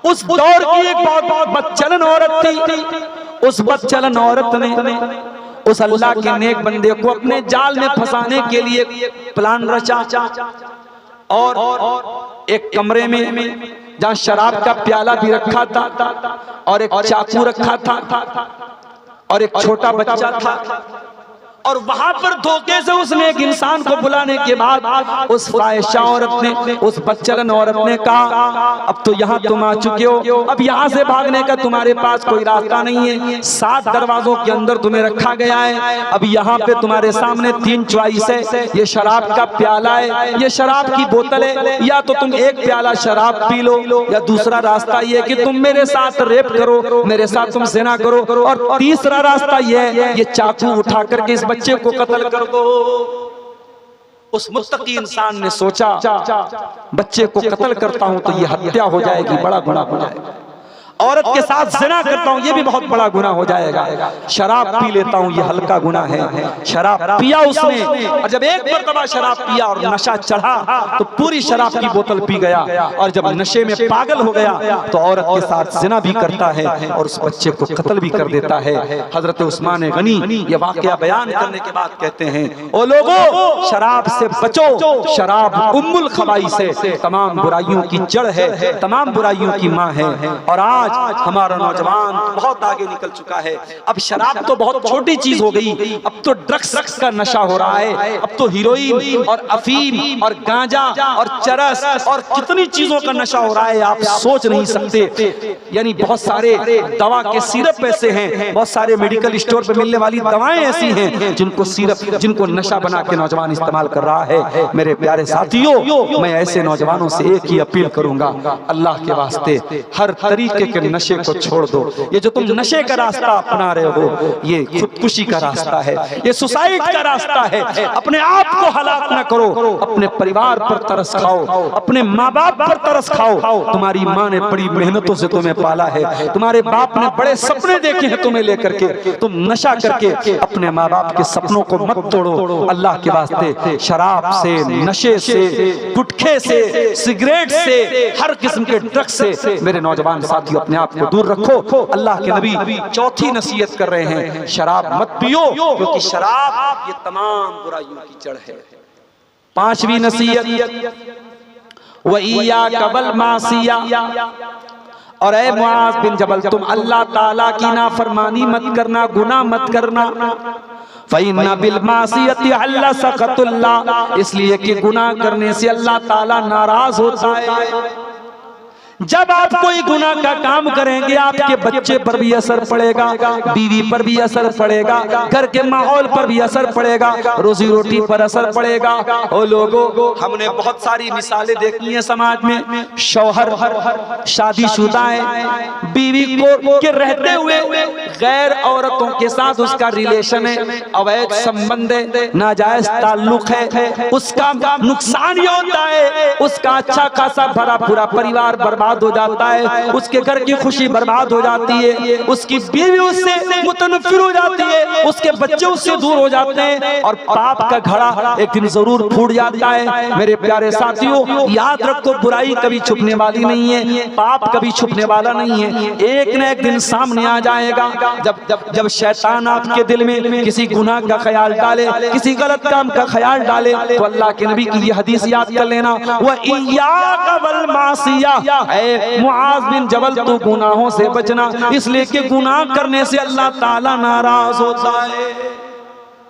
उस दौर की एक बहुत बदचलन औरत थी। उस बदचलन औरत ने उस अल्लाह के नेक बंदे को अपने जाल में फंसाने के लिए प्लान रचा और एक कमरे में जहां शराब का प्याला भी रखा था और एक चाकू रखा था और एक छोटा बच्चा था, और वहां पर धोखे से उसने एक इंसान को बुलाने के बाद उस फाहिशा औरत ने, उस बदचलन औरत ने कहा, अब तो यहाँ तुम आ चुके हो, अब यहाँ से भागने का तुम्हारे पास कोई रास्ता नहीं है। 7 दरवाजों के अंदर तुम्हें रखा गया है। अब यहाँ पे तुम्हारे सामने 3 चॉइस है, ये शराब का प्याला है, ये शराब की बोतल है, या तो तुम एक प्याला शराब पी लो, या दूसरा रास्ता ये कि तुम मेरे साथ रेप करो, मेरे साथ तुम ज़िना करो, और तीसरा रास्ता ये है, ये चाकू उठा करके इस बच्चे को कत्ल कर दो। उस मुत्तकी इंसान ने सोचा, बच्चे को कत्ल करता हूं तो ये हत्या हो जाएगी, बड़ा गुनाह हो जाएगा। औरत के साथ ज़िना करता हूं, ये भी बहुत बड़ा गुनाह हो जाएगा। शराब पी लेता हूं, ये हल्का गुनाह है। शराब पिया उसने, और जब एक मर्तबा शराब पिया और नशा चढ़ा तो पूरी शराब की बोतल पी गया, और जब नशे में पागल हो गया तो औरत के साथ ज़िना भी करता है और उस बच्चे को कत्ल भी कर देता है। हजरत उस्मान गनी ये वाकया बयान करने के बाद कहते हैं, ओ लोगों, शराब से बचो, शराब उम्मुल खबाइस है, तमाम बुराइयों की जड़ है, तमाम बुराइयों की माँ है। और आज हमारा नौजवान बहुत आगे निकल चुका है। अब शराब तो बहुत छोटी चीज हो गई, अब तो ड्रग्स का नशा हो रहा है। अब तो हीरोइन और अफीम और गांजा और चरस और कितनी चीजों का नशा हो रहा है, आप सोच नहीं सकते। यानी बहुत सारे दवा के सिरप ऐसे हैं, बहुत सारे मेडिकल स्टोर पे मिलने वाली दवाएं ऐसी हैं जिनको सिरप, जिनको नशा बना के नौजवान इस्तेमाल कर रहा है। मेरे प्यारे साथियों, मैं ऐसे नौजवानों से एक ही अपील करूंगा, अल्लाह के वास्ते हर तरीके के नशे को छोड़ दो। ये जो तुम नशे का रास्ता अपना रहे हो, ये खुदकुशी का रास्ता है, ये सुसाइड का रास्ता है। अपने आप को हलाक न करो, अपने परिवार पर तरस खाओ, अपने माँ बाप पर तरस खाओ। तुम्हारी माँ ने बड़ी मेहनतों से तुम्हें पाला है, तुम्हारे बाप ने बड़े सपने देखे हैं तुम्हें लेकर के, तुम नशा करके अपने माँ बाप के सपनों को मत तोड़ो। अल्लाह के वास्ते शराब से, नशे से, गुटखे से, सिगरेट से, हर किस्म के ड्रग्स से मेरे नौजवान साथियों अपने आप को दूर रखो। अल्लाह के नबी चौथी नसीहत कर रहे हैं, शराब मत पियो, क्योंकि शराब ये तमाम बुराइयों की जड़ है। पांचवी नसीहत, वइय्याका वल मासिया, और ऐ मुआज़ बिन जबल तुम अल्लाह ताला की नाफरमानी मत करना, गुनाह मत करना। फ़इन्ना बिल मासियति अल्ला सख़तुल्लाह, इसलिए कि गुनाह करने से अल्लाह ताला नाराज होता है। जब आप कोई गुनाह का काम करेंगे आपके बच्चे पर भी असर पड़ेगा, बीवी पर भी असर पड़ेगा, घर के माहौल पर भी असर पड़ेगा, रोजी रोटी पर असर पड़ेगा। ओ लोगों, हमने बहुत सारी मिसालें देखी हैं समाज में। शौहर शादीशुदा है, बीवी को के रहते हुए गैर औरतों के साथ उसका रिलेशन है, अवैध संबंध है, नाजायज ताल्लुक है, उसका नुकसान ये होता है उसका अच्छा खासा भरा पूरा परिवार बर्बाद हो जाता है, उसके घर की खुशी बर्बाद हो जाती है, उसकी बीवी उससे मुतनफिर हो जाती है, उसके बच्चे उससे दूर हो जाते हैं, और पाप का घड़ा एक दिन जरूर फूट जाता है। मेरे प्यारे साथियों, याद रखो, बुराई कभी छुपने वाली नहीं है, पाप कभी छुपने वाला नहीं है, एक न एक दिन सामने आ जाएगा। जब शैतान आपके दिल में किसी गुनाह का ख्याल डाले, किसी गलत काम का ख्याल डाले, तो अल्लाह के नबी की ये हदीस याद कर लेना, वइय्याका वल मासिया, मुआज़ बिन जबल तो गुनाहों से बचना, इसलिए कि गुनाह करने से अल्लाह ताला नाराज होता है,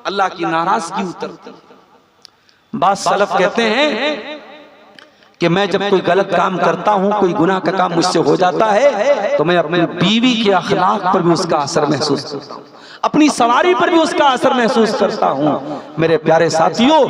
अल्लाह की नाराजगी उतरती है। बात सलफ कहते हैं कि मैं जब कोई गलत काम करता हूं, कोई गुनाह का काम मुझसे हो जाता है, तो मैं अपनी बीवी के अखलाक पर भी उसका असर महसूस करता हूं, अपनी सवारी पर भी उसका असर महसूस करता हूं। मेरे प्यारे साथियों,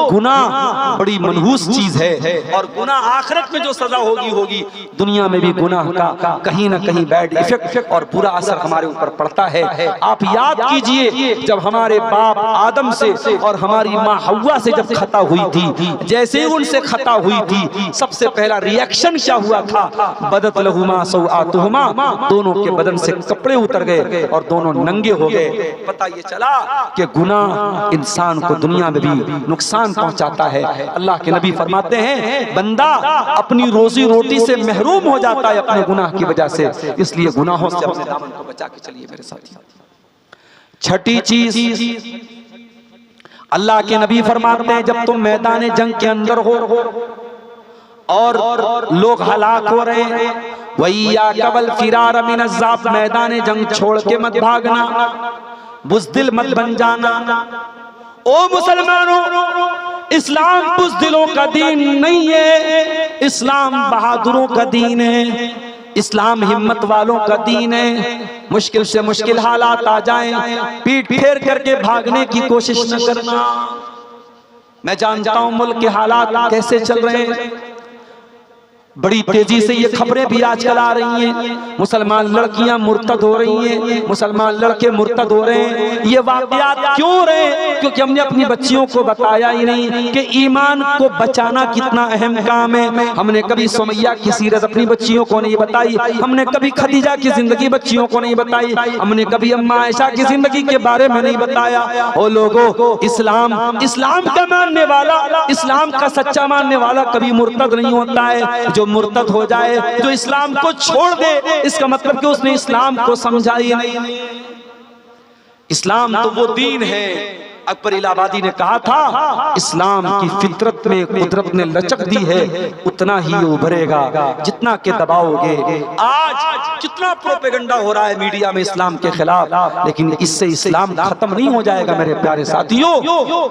गुनाह बड़ी मनहूस चीज है, और गुनाह आखिरत में जो सजा होगी, दुनिया में भी गुनाह का कहीं ना कहीं बैड इफेक्ट और बुरा असर हमारे ऊपर पड़ता है। आप याद कीजिए, जब हमारे बाप आदम से और हमारी माँ हव्वा से जब खता हुई थी, जैसे ही उनसे खता हुई थी, सबसे पहला रिएक्शन क्या हुआ था? बदत लहुमा सौआतुहुमा, दोनों के बदन से कपड़े उतर गए और दोनों नंगे हो गए। पता ये चला कि गुनाह इंसान को दुनिया में भी नुकसान पहुंचाता है। अल्लाह के नबी फरमाते हैं, बंदा अपनी रोजी रोटी से महरूम हो जाता है अपने गुनाह की वजह से, इसलिए गुनाहों से अपने दामन को बचा के चलिए मेरे साथी। छठी चीज, अल्लाह के नबी फरमाते हैं, जब तुम मैदान जंग के अंदर हो और लोग हलाक हो रहे हैं, वइय्याका वल फिरार मिनज़्ज़ाब, मैदान जंग छोड़ के मत भागना, बुज़दिल मत बन जाना। ओ मुसलमानों, इस्लाम बुज़दिलों का दीन नहीं है, इस्लाम बहादुरों का दीन है, इस्लाम हिम्मत वालों का दीन है। मुश्किल से मुश्किल हालात आ जाएं, पीठ फेर करके भागने की कोशिश न करना। मैं जानता हूं मुल्क के हालात कैसे चल रहे हैं, बड़ी तेजी से ये खबरें भी आजकल आ रही हैं, मुसलमान लड़कियां मुर्तद हो रही हैं, मुसलमान लड़के मुर्तद हो रहे हैं। ये वाक़यात क्यों हो रहे हैं? क्योंकि हमने अपनी बच्चियों को बताया ही नहीं कि ईमान को बचाना कितना अहम काम है। हमने कभी सुमैया की सीरत अपनी बच्चियों को नहीं बताई, हमने कभी खदीजा की जिंदगी बच्चियों को नहीं बताई, हमने कभी अम्मा आयशा की जिंदगी के बारे में नहीं बताया। ओ लोगों, इस्लाम का मानने वाला, इस्लाम का सच्चा मानने वाला कभी मुर्तद नहीं होता है। जो मुर्तद हो जाए, जो इस्लाम को छोड़ दे, इसका मतलब कि उसने इस्लाम को समझा ही नहीं। इस्लाम तो वो दीन है, अकबर इलाहाबादी ने कहा था, इस्लाम की फितरत में कुदरत ने लचक दी है, उतना ही उभरेगा जितना के दबाओगे। आज कितना प्रोपेगेंडा हो रहा है मीडिया में इस्लाम के खिलाफ, लेकिन इससे इस्लाम खत्म नहीं हो जाएगा मेरे प्यारे साथियों।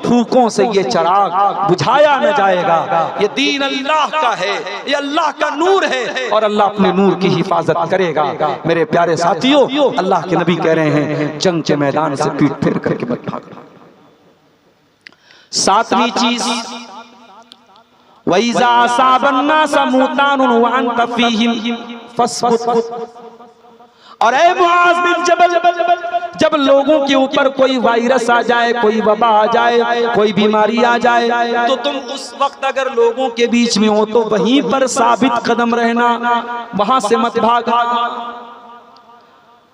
फूकों से ये चिराग बुझाया न जाएगा। ये दीन अल्लाह का है, ये अल्लाह का नूर है, और अल्लाह अपने नूर की हिफाजत करेगा। मेरे प्यारे साथियों, अल्लाह के नबी कह रहे हैं, जंग के मैदान से पीठ फेर करके मत भागना। सातवीं चीज, वइज़ा असाबन्नास मुतानुन व अंत फीहिम फस्बुत, और ऐ मुआज़ बिन जबल, जब लोगों के ऊपर कोई वायरस आ जाए, कोई वबा आ जाए, कोई बीमारी आ जाए, तो तुम उस वक्त अगर लोगों के बीच में हो तो वहीं पर साबित कदम रहना, वहां से मत भागना।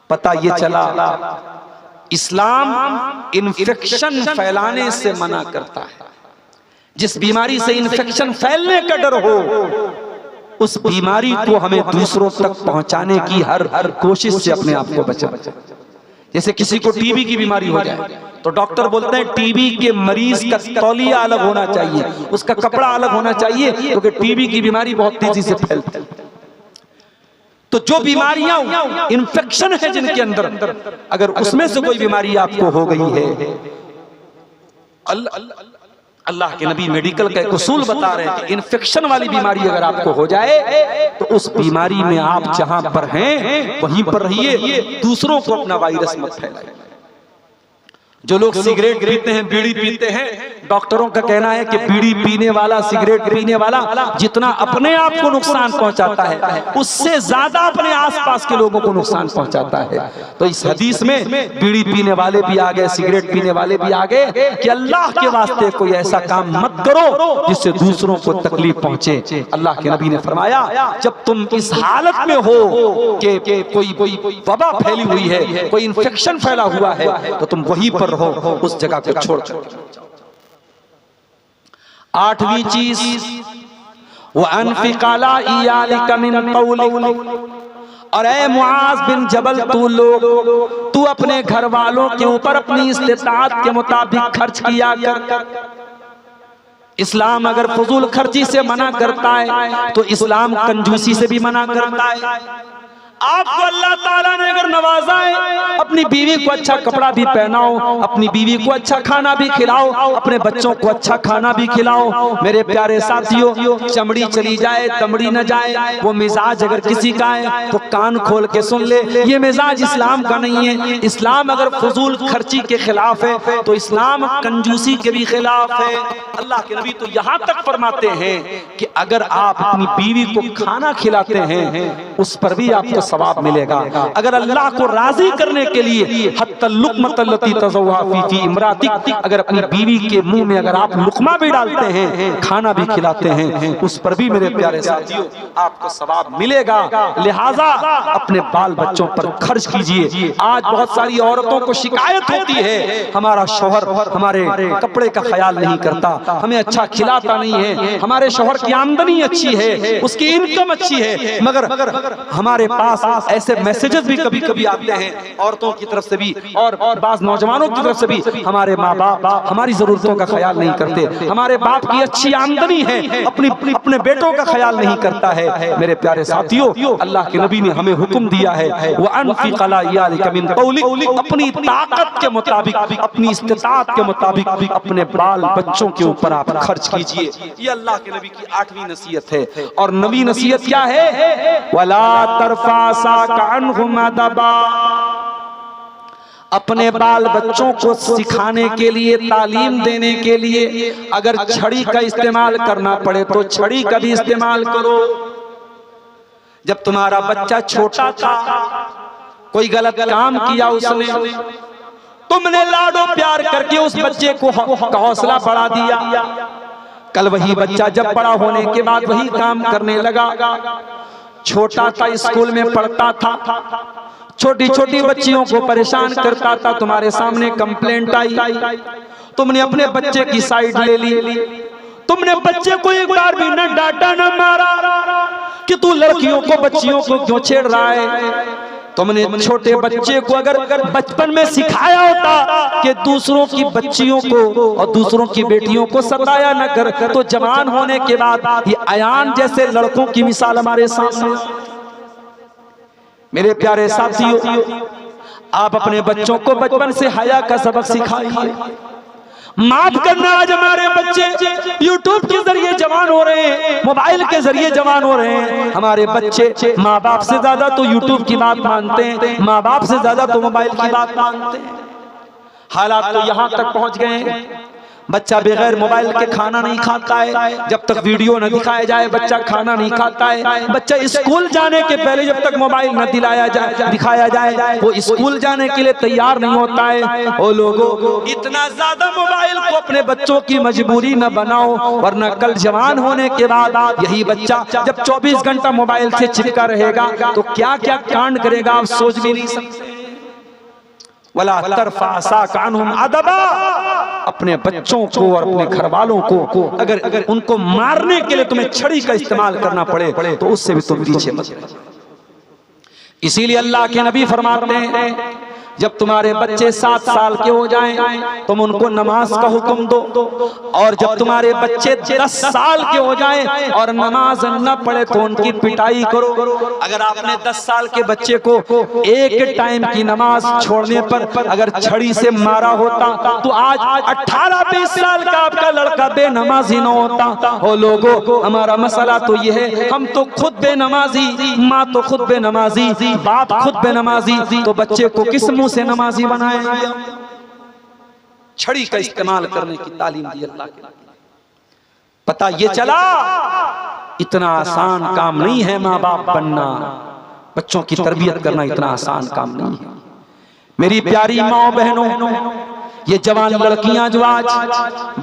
पता ये चला, इस्लाम इन्फेक्शन फैलाने से मना करता है। जिस बीमारी से इन्फेक्शन फैलने का डर हो, उस बीमारी को हमें दूसरों तक पहुंचाने की हर कोशिश से अपने आप को बचाएं। जैसे किसी को टीबी की बीमारी हो जाए तो डॉक्टर बोलते हैं टीबी के मरीज का तौलिया अलग होना चाहिए, उसका कपड़ा अलग होना चाहिए, क्योंकि टीबी की बीमारी बहुत तेजी से फैलती है। तो जो बीमारियां इन्फेक्शन है जिनके अंदर, अगर उसमें से कोई बीमारी आपको हो गई है, अल्लाह के नबी मेडिकल का एक उसूल बता रहे हैं कि इन्फेक्शन वाली बीमारी अगर आपको हो जाए तो उस बीमारी में आप जहां पर हैं वहीं पर रहिए, दूसरों को अपना वायरस मत फैलाइए। जो लोग सिगरेट पीते हैं, बीड़ी पीते हैं, डॉक्टरों का कहना है कि बीड़ी पीने वाला, सिगरेट पीने वाला जितना अपने आप को नुकसान पहुंचाता है उससे ज्यादा अपने आसपास के लोगों को नुकसान पहुंचाता है। तो इस हदीस में बीड़ी पीने वाले भी आ गए, सिगरेट पीने वाले भी आ गए कि अल्लाह के वास्ते कोई ऐसा काम मत करो जिससे दूसरों को तकलीफ पहुंचे। अल्लाह के नबी ने फरमाया जब तुम इस हालत में हो कि कोई वबा फैली हुई है, कोई इंफेक्शन फैला हुआ है, तो तुम वहीं पर रहो, उस जगह को छोड़। आठवीं चीज वअनफिक़ला इयालिका मिन तौलिक, और ए मुआज बिन जबल तू अपने घर वालों के ऊपर अपनी इस्तिताअत के मुताबिक खर्च किया कर। इस्लाम अगर फजूल खर्ची से मना करता है तो इस्लाम कंजूसी से भी मना करता है। आपको अल्लाह ताला ने अगर नवाजा है, अपनी बीवी को अच्छा कपड़ा भी पहनाओ, अपनी बीवी को अच्छा खाना भी खिलाओ, अपने बच्चों को अच्छा खाना भी खिलाओ। मेरे प्यारे साथियों, चमड़ी चली जाए दमड़ी न जाए, वो मिजाज अगर किसी का है तो कान खोल के सुन ले, ये मिजाज इस्लाम का नहीं है। इस्लाम अगर फजूल खर्ची के खिलाफ है तो इस्लाम कंजूसी के भी खिलाफ है। अल्लाह के नबी तो यहाँ तक फरमाते हैं कि अगर आप अपनी बीवी को खाना खिलाते हैं उस पर भी आपको सवाब मिलेगा। अगर अल्लाह को राजी करने के लिए हत्ता लुक़मतल्लती तज़व्वा फी इमरातिक, अगर अपनी बीवी के मुंह में अगर आप लुक़मा भी डालते हैं, खाना भी खिलाते हैं, उस पर भी मेरे प्यारे साथियों आपको सवाब मिलेगा। लिहाजा अपने बाल बच्चों पर खर्च कीजिए। आज बहुत सारी औरतों को शिकायत होती है हमारा शौहर हमारे कपड़े का ख्याल नहीं करता, हमें अच्छा खिलाता नहीं है, हमारे शौहर की आमदनी अच्छी है, उसकी इनकम अच्छी है, मगर हमारे पास ऐसे मैसेजेस भी कभी कभी आते हैं औरतों की तरफ से भी और बाज नौजवानों की तरफ से भी, हमारे माँ बाप हमारी जरूरतों का ख्याल नहीं करते, हमारे बाप की अच्छी आमदनी है, अपने बेटों का ख्याल नहीं करता है। मेरे प्यारे साथियों, अल्लाह के नबी ने हमें हुक्म दिया है वअनफिक़ला इयालिका मिन तौलिक, अपनी ताकत के मुताबिक, अपनी इस्तिताअत के मुताबिक अपने बाल बच्चों के ऊपर आप खर्च कीजिए। ये अल्लाह के नबी की 8वीं नसीहत है। और नवी नसीहत क्या है? वला तरफा अपने बाल बच्चों को सिखाने के लिए, तालीम देने के लिए अगर छड़ी का इस्तेमाल करना पड़े तो छड़ी का भी इस्तेमाल करो। जब तुम्हारा बच्चा छोटा था, कोई गलत काम किया उसने, तुमने लाडो प्यार करके उस बच्चे को हौसला बढ़ा दिया। कल वही बच्चा जब बड़ा होने के बाद वही काम करने लगा। छोटा था, स्कूल में पढ़ता था, छोटी छोटी बच्चियों को परेशान करता था, तुम्हारे सामने कंप्लेंट आई, तुमने अपने बच्चे की साइड ले ली, तुमने बच्चे को एक बार भी न डांटा न मारा कि तू लड़कियों को बच्चियों को क्यों छेड़ रहा है। तुमने छोटे बच्चे को अगर बचपन में सिखाया होता कि दूसरों की बच्चियों को और दूसरों की बेटियों को सताया न कर, तो जवान होने के बाद ये अयान जैसे लड़कों की मिसाल हमारे सामने। मेरे प्यारे साथियों, आप अपने बच्चों को बचपन से हया का सबक सिखाइए। माफ करना, आज हमारे बच्चे यूट्यूब के जरिए जवान हो रहे हैं, मोबाइल के जरिए जवान हो रहे हैं। हमारे बच्चे माँ बाप से ज्यादा तो यूट्यूब की बात मानते हैं, माँ बाप से ज्यादा तो मोबाइल की बात मानते हैं। हालात तो यहाँ तक पहुँच गए हैं, बच्चा बगैर मोबाइल के खाना नहीं खाता है। जब तक वीडियो न दिखाया जाए बच्चा खाना नहीं खाता है। बच्चा स्कूल जाने के पहले जब तक मोबाइल न दिखाया जाए वो स्कूल जाने के लिए तैयार नहीं होता है। वो लोगों, इतना ज्यादा मोबाइल को अपने बच्चों की मजबूरी न बनाओ, वरना कल जवान होने के बाद यही बच्चा जब 24 घंटा मोबाइल से चिपका रहेगा तो क्या क्या कांड करेगा आप सोच भी नहीं सकते। वला तरफा साकानुहुम अदबा, अपने बच्चों को और अपने घर वालों को अगर उनको मारने के लिए तुम्हें छड़ी का इस्तेमाल करना पड़े तो उससे भी तुम पीछे मत रहो। इसीलिए अल्लाह के नबी फरमाते हैं जब तुम्हारे बच्चे 7 साल के हो जाएं तुम उनको नमाज का हुक्म दो, और जब तुम्हारे बच्चे 10 साल के हो जाएं और नमाज न पढ़े तो उनकी पिटाई करो। अगर आपने 10 साल के बच्चे को एक टाइम की नमाज छोड़ने पर अगर छड़ी से मारा होता तो आज 18-20 साल का आपका लड़का बेनमाजी न होता। ओ लोगों, हमारा मसला तो ये है, हम तो खुद बेनमाजी, माँ तो खुद बेनमाजी, बाप खुद बेनमाजी, तो बच्चे को किस मुंह से नमाजी बनाएंगे? छड़ी का इस्तेमाल करने की तालीम दी अल्लाह के। पता ये चला इतना आसान काम नहीं है माँ बाप बनना, बच्चों की तरबियत करना इतना आसान काम नहीं है। मेरी प्यारी माँ बहनों, ये जवान लड़कियां जो आज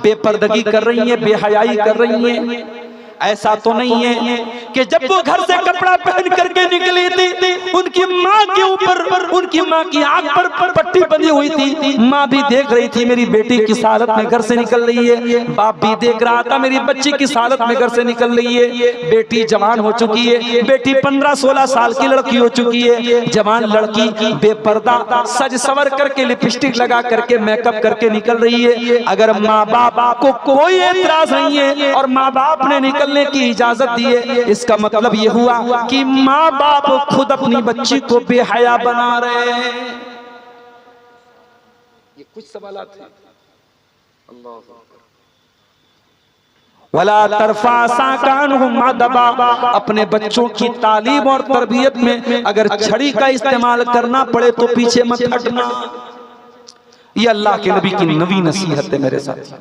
बेपर्दगी कर रही हैं, बेहयाई कर रही हैं, ऐसा तो नहीं है कि जब वो घर से कपड़ा पहन करके निकली थी उनकी माँ के ऊपर, उनकी माँ की आंख पर पट्टी बंधी हुई थी, माँ भी देख रही थी मेरी बेटी किस हालत में घर से निकल रही है, बाप भी देख रहा था मेरी बच्ची किस हालत में घर से निकल रही है। बेटी जवान हो चुकी है, बेटी 15-16 साल की लड़की हो चुकी है, जवान लड़की बेपर्दा सज सवर करके लिपस्टिक लगा करके मेकअप करके निकल रही है। अगर माँ बाप को कोई एतराज नहीं है और माँ बाप ने निकलने की इजाजत दी है, इसका मतलब ये हुआ कि माँ बाप खुद अपनी बच्ची को बेहया बना रहे हैं। ये कुछ सवालात हैं। वला तरफा साकानुहुम अदबा, अपने बच्चों की तालीम और तरबियत में अगर छड़ी का इस्तेमाल करना पड़े तो पीछे मत हटना। ये अल्लाह के नबी की नवी नसीहत है मेरे साथ।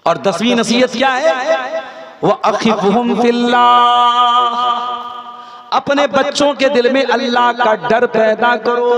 और 10वीं नसीहत क्या है? वो अखिफहुम फिल्लाह, अपने बच्चों के दिल में अल्लाह का डर पैदा करो।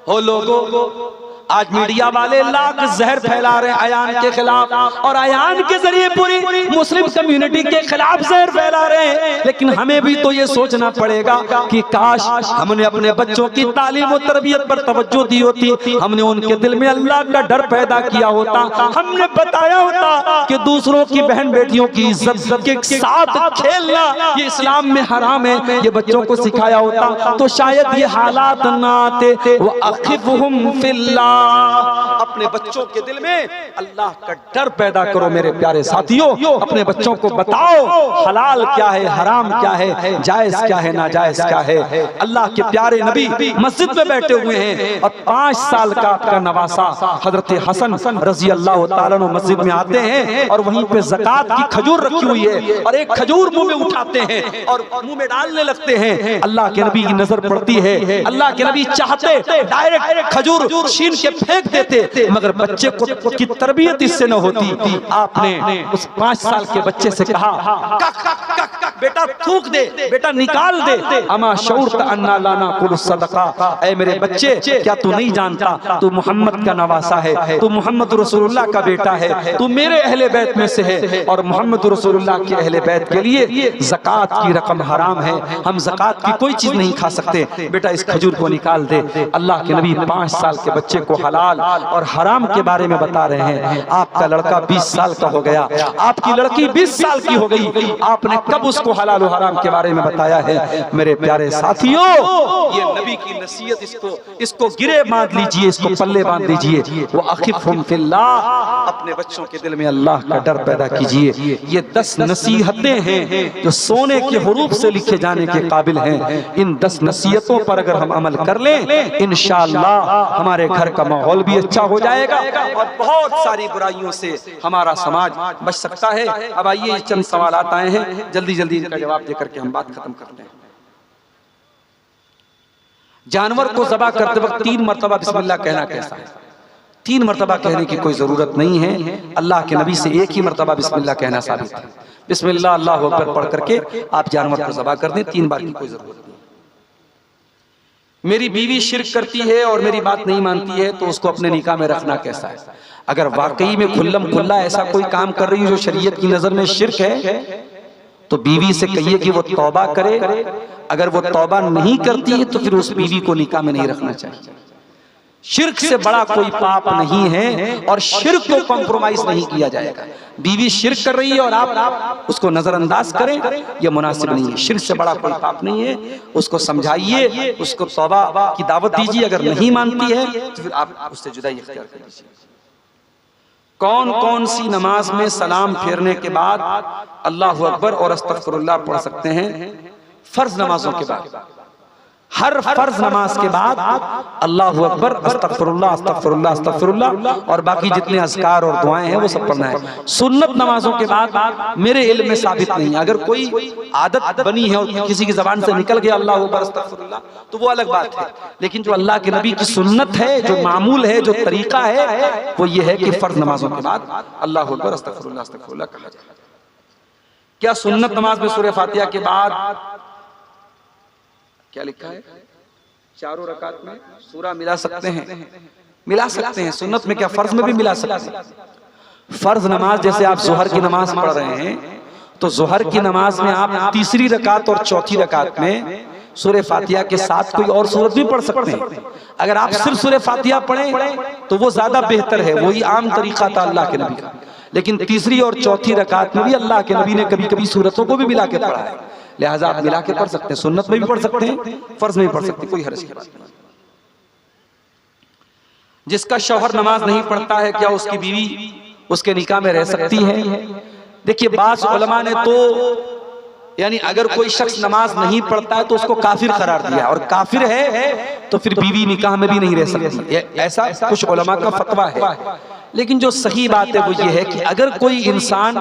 हो लोगों, आज मीडिया वाले लाख जहर फैला रहे हैं अयान के खिलाफ, और अयान के जरिए पूरी मुस्लिम कम्युनिटी के खिलाफ जहर फैला रहे हैं। लेकिन हमें भी तो ये सोचना पड़ेगा कि काश हमने अपने बच्चों की तालीम और तरबियत पर तवज्जो दी होती, हमने उनके दिल में अल्लाह का डर पैदा किया होता, हमने बताया होता कि दूसरों की बहन बेटियों की इज्जत के साथ खेलना ये इस्लाम में हराम है, ये बच्चों को सिखाया होता तो शायद ये हालात ना आते। वो अखिफहुम फिल्लाह, अपने बच्चों के दिल में अल्लाह का डर पैदा करो। मेरे प्यारे साथियों, अपने बच्चों को बताओ हलाल क्या है, हराम क्या है, जायज क्या है, नाजायज क्या है। अल्लाह के प्यारे नबी मस्जिद में बैठे हुए हैं और 5 साल का आपका नवासा हजरत हसन रजी अल्लाह ताला अन्हु मस्जिद में आते हैं और वहीं पे ज़कात की खजूर रखी हुई है और एक खजूर मुंह में उठाते हैं और मुंह में डालने लगते हैं। अल्लाह के नबी की नजर पड़ती है, अल्लाह के नबी चाहते डायरेक्ट खजूर छीन के फेंक देते, मगर बच्चे को की तरबियत इससे न होती। आपने उस 5 साल के बच्चे से कहा बेटा थूक दे, बेटा निकाल दे। अमा शऊरत अन्ना लाना कुल सदका, ऐ मेरे बच्चे क्या तू नहीं जानता तू मोहम्मद का नवासा है, तू मोहम्मद रसूलुल्लाह का बेटा है, तू मेरे अहले बैत में से है और मोहम्मद रसूलुल्लाह के अहले बैत के लिए ज़कात की रकम हराम है, हम ज़कात की कोई चीज नहीं खा सकते, बेटा इस खजूर को निकाल दे। अल्लाह के नबी 5 साल के बच्चे को हलाल और हराम के बारे में बता रहे हैं। आपका लड़का 20 साल का हो गया, आपकी लड़की 20 साल की हो गई, आपने कब उसको हलाल और हराम के बारे में बताया है? मेरे प्यारे साथियों, ये नबी की नसीहत, इसको गिरे बांध लीजिए, इसको पल्ले बांध लीजिए। वो अखिफहुम फिल्लाह, अपने बच्चों के दिल में अल्लाह का डर पैदा कीजिए। ये 10 नसीहतें हैं जो सोने के हुरूफ से लिखे जाने के काबिल हैं। इन 10 नसीहतों पर अगर हम अमल कर लें, इंशाअल्लाह हमारे घर का माहौल भी अच्छा हो जाएगा और बहुत सारी बुराइयों से हमारा समाज बच सकता है। अब आइए चंद सवाल आए हैं, जल्दी जल्दी इनका जवाब देकर के हम बात खत्म करते हैं। जानवर को ज़बह करते वक्त 3 मरतबा बिस्मिल्लाह कहना कैसा है? 3 मरतबा कहने की कोई जरूरत नहीं है। अल्लाह के नबी से 1 ही मरतबा बिस्मिल्लाह कहना साबित है। बिस्मिल्लाह अल्लाहु अकबर पढ़ करके आप जानवर को ज़बह कर दें, 3 बार की कोई जरूरत नहीं। मेरी बीवी शिर्क करती है और मेरी बात नहीं मानती है तो उसको अपने निकाह में रखना कैसा है? अगर वाकई में खुल्लम खुल्ला ऐसा कोई काम कर रही है जो शरीयत की नजर में शिर्क है तो बीवी से कहिए कि वो तौबा करे। अगर वो तौबा नहीं करती है तो फिर उस बीवी को निकाह में नहीं रखना चाहिए। शिर्क से बड़ा कोई पाप नहीं है और शिर्क को कॉम्प्रोमाइज नहीं किया जाएगा। बीवी शिर्क कर रही है और आप उसको नजरअंदाज करें, यह मुनासिब नहीं है। शिर्क से बड़ा कोई पाप नहीं है, उसको समझाइए, उसको तौबा की दावत दीजिए। अगर नहीं मानती है तो फिर आप उससे जुदाई इख्तियार कर लीजिए। कौन कौन सी नमाज में सलाम फेरने के बाद अल्लाहु अकबर और अस्तगफिरुल्लाह पढ़ सकते हैं? फर्ज नमाजों के बाद, हर फर्ज नमाज के बाद अल्लाहु अकबर, अस्तगफिरुल्लाह, अस्तगफिरुल्लाह, अस्तगफिरुल्लाह और बाकी जितने अज़कार और दुआएं हैं वो सब पढ़ना है। सुन्नत नमाजों के बाद मेरे इल्म में साबित नहीं है। अगर कोई आदत बनी है और किसी की जबान से निकल गया अल्लाहु अकबर, अस्तगफिरुल्लाह, तो वो अलग बात है। लेकिन जो अल्लाह के नबी की सुन्नत है, जो मामूल है, जो तरीका है, वो ये है कि फर्ज नमाजों के बाद अल्लाहु अकबर, अस्तगफिरुल्लाह, अस्तगफिरुल्लाह कहा जाए। क्या सुन्नत नमाज में सूरह फातिहा के बाद क्या लिखा है? चारों रकात में सूरा मिला सकते हैं? मिला सकते हैं। सुन्नत में क्या, फर्ज में भी मिला सकते हैं। फर्ज नमाज जैसे आप जोहर की नमाज पढ़ रहे हैं तो जोहर की नमाज में आप तीसरी रकात और चौथी रकात में सूरह फातिहा के साथ कोई और सूरत भी पढ़ सकते हैं। अगर आप सिर्फ सूरह फातिहा पढ़ें तो वो ज्यादा बेहतर है, वही आम तरीका था अल्लाह के नबी का। लेकिन तीसरी और चौथी रकात में भी अल्लाह के नबी ने कभी कभी सूरतों को भी मिला के पढ़ा है, लिहाजा आप मिला के पढ़ सकते हैं। सुन्नत में भी पढ़ सकते हैं, फर्ज में भी पढ़ सकते हैं, कोई हर्ज की बात नहीं। जिसका शौहर नमाज नहीं पढ़ता है, क्या उसकी बीवी उसके निकाह में रह सकती है? देखिए, बाज़ उलमा ने तो यानी अगर कोई शख्स नमाज नहीं पढ़ता है तो उसको काफिर करार दिया, और काफिर है तो फिर बीवी निकाह में भी नहीं रह सकती, ऐसा कुछ उलमा का फतवा है। लेकिन जो सही बात है वो ये है कि अगर कोई इंसान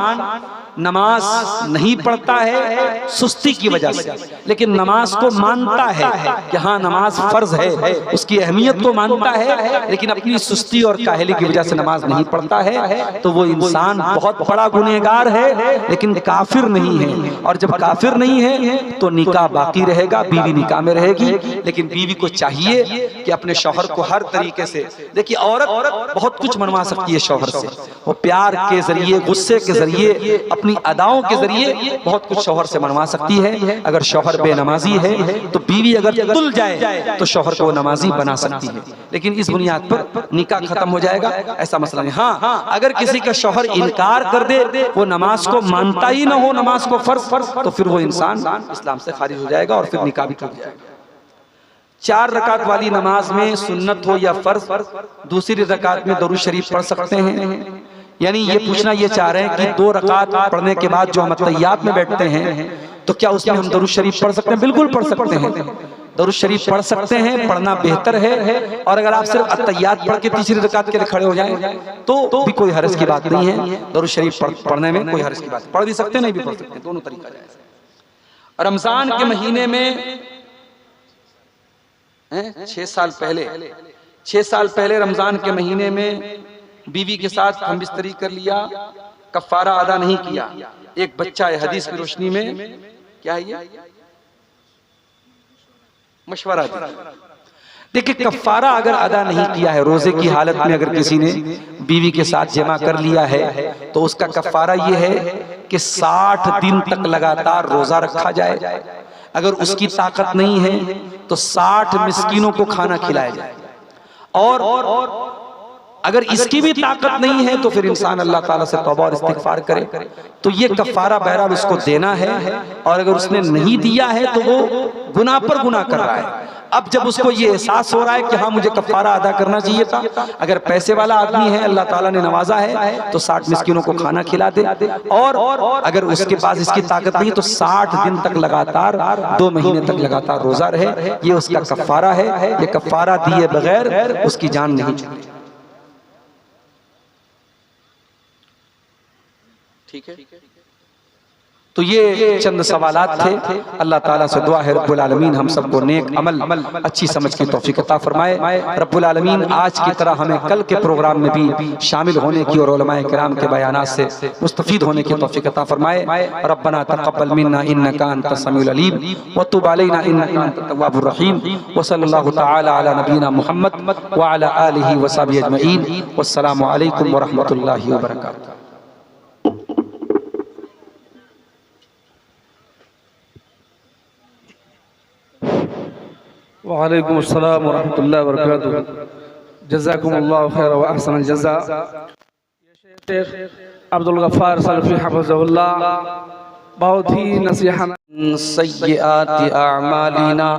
नमाज नहीं पढ़ता है सुस्ती की वजह से, लेकिन नमाज को मानता है कि हाँ नमाज फर्ज है, उसकी अहमियत को मानता है, लेकिन अपनी सुस्ती और काहली की वजह से नमाज नहीं पढ़ता है, तो वो इंसान बहुत बड़ा गुनहगार है, लेकिन काफिर नहीं है। और जब काफिर नहीं है तो निकाह बाकी रहेगा, बीवी निकाह में रहेगी। लेकिन बीवी को चाहिए कि अपने शौहर को हर तरीके से, देखिए औरत बहुत कुछ मनवा सकती है शौहर से, वो प्यार के जरिए, गुस्से के जरिए, अपनी अदाओं के जरिए बहुत कुछ शौहर से मनवा सकती है। अगर शौहर बेनमाजी है तो बीवी अगर तुल जाए तो शौहर को नमाजी बना सकती है, लेकिन इस बुनियाद पर निकाह खत्म हो जाएगा, ऐसा मसला नहीं। हाँ, अगर किसी का शौहर इनकार कर दे, वो नमाज को मानता ही ना हो, नमाज को फर्ज, तो फिर वो इंसान इस्लाम से खारिज हो जाएगा और फिर निकाह भी टूट जाएगा। 4 रकात वाली नमाज में सुन्नत हो या फर्ज, दूसरी रकात में दरूद शरीफ पढ़ सकते हैं? यानी ये पूछना ये चाह रहे हैं कि 2 रकात पढ़ने के बाद जो हम अत्तहियात में बैठते हैं तो क्या उसमें हम दरूद शरीफ पढ़ सकते हैं? बिल्कुल पढ़ सकते हैं, दरूद शरीफ पढ़ सकते हैं, पढ़ना बेहतर है। और अगर आप सिर्फ अत्तहियात पढ़ के तीसरी रकात के लिए खड़े हो जाएं तो भी कोई हर्ज की बात नहीं है। दरूद शरीफ पढ़ने में कोई हर्ज की बात, पढ़ भी सकते हैं, नहीं भी पढ़ सकते, दोनों तरीका जायज़ है। रमजान के महीने में 6 साल पहले रमजान के महीने में बीवी के साथ हम बिस्तरी कर लिया, कफ़ारा अदा नहीं किया, एक बच्चा है, हदीस की रोशनी में क्या है ये? मशवरा देखिए, कफ़ारा अगर अदा नहीं किया है, रोजे की हालत में अगर किसी ने बीवी के साथ जमा कर लिया है तो उसका कफ़ारा ये है कि 60 दिन तक लगातार रोजा रखा जाए। अगर उसकी ताकत नहीं है तो 60 मिस्कीनों को खाना खिलाया जाए, और अगर इसकी भी ताकत नहीं है तो फिर इंसान अल्लाह ताला से तौबा और इस्तिगफार करे। तो ये कफ़ारा बहरहाल उसको देना है, और अगर उसने नहीं दिया है तो वो गुनाह पर गुनाह कर रहा है। अब जब उसको ये एहसास हो रहा है कि हाँ मुझे कफ़ारा अदा करना चाहिए था, अगर पैसे वाला आदमी है, अल्लाह ताला ने नवाजा है, तो 60 मिस्किनों को खाना खिला दे, और अगर उसके पास इसकी ताकत नहीं तो 60 दिन तक लगातार, 2 महीने तक लगातार रोजा रहे, ये उसका कफ़ारा है। ये कफ़ारा दिए बगैर उसकी जान नहीं चलेगी। ठीक है, तो ये चंद सवालात थे। अल्लाह ताला से दुआ है रब्बुल आलमीन हम सबको नेक अमल, अच्छी समझ की तौफीक अता फरमाए। रब्बुल आलमीन आज की तरह हमें कल के प्रोग्राम में भी शामिल होने की और उलमाए किराम के बयानात से मुस्तफीद होने की तौफीक अता फरमाए। रब्बना तक़ब्बल मिन्ना इन्नका अंतस समीउल अलीम व तुब अलैना इन्नका अंतत तव्वाबुर रहीम व सल्लल्लाहु तआला अला नबीना मुहम्मद व अला आलिहि व सहबिहि अजमईन। वस्सलामु अलैकुम व रहमतुल्लाहि व बरकातुहू। वालेकुम अस्सलाम व रहमतुल्लाहि व बरकातुहू। जज़ाकुमुल्लाहु खैर व अहसनल जज़ा। शेख अब्दुल गफ्फार सलफ़ी हफ़िज़हुल्लाह बहुत ही नसीहत। सय्यिआति अअमालिना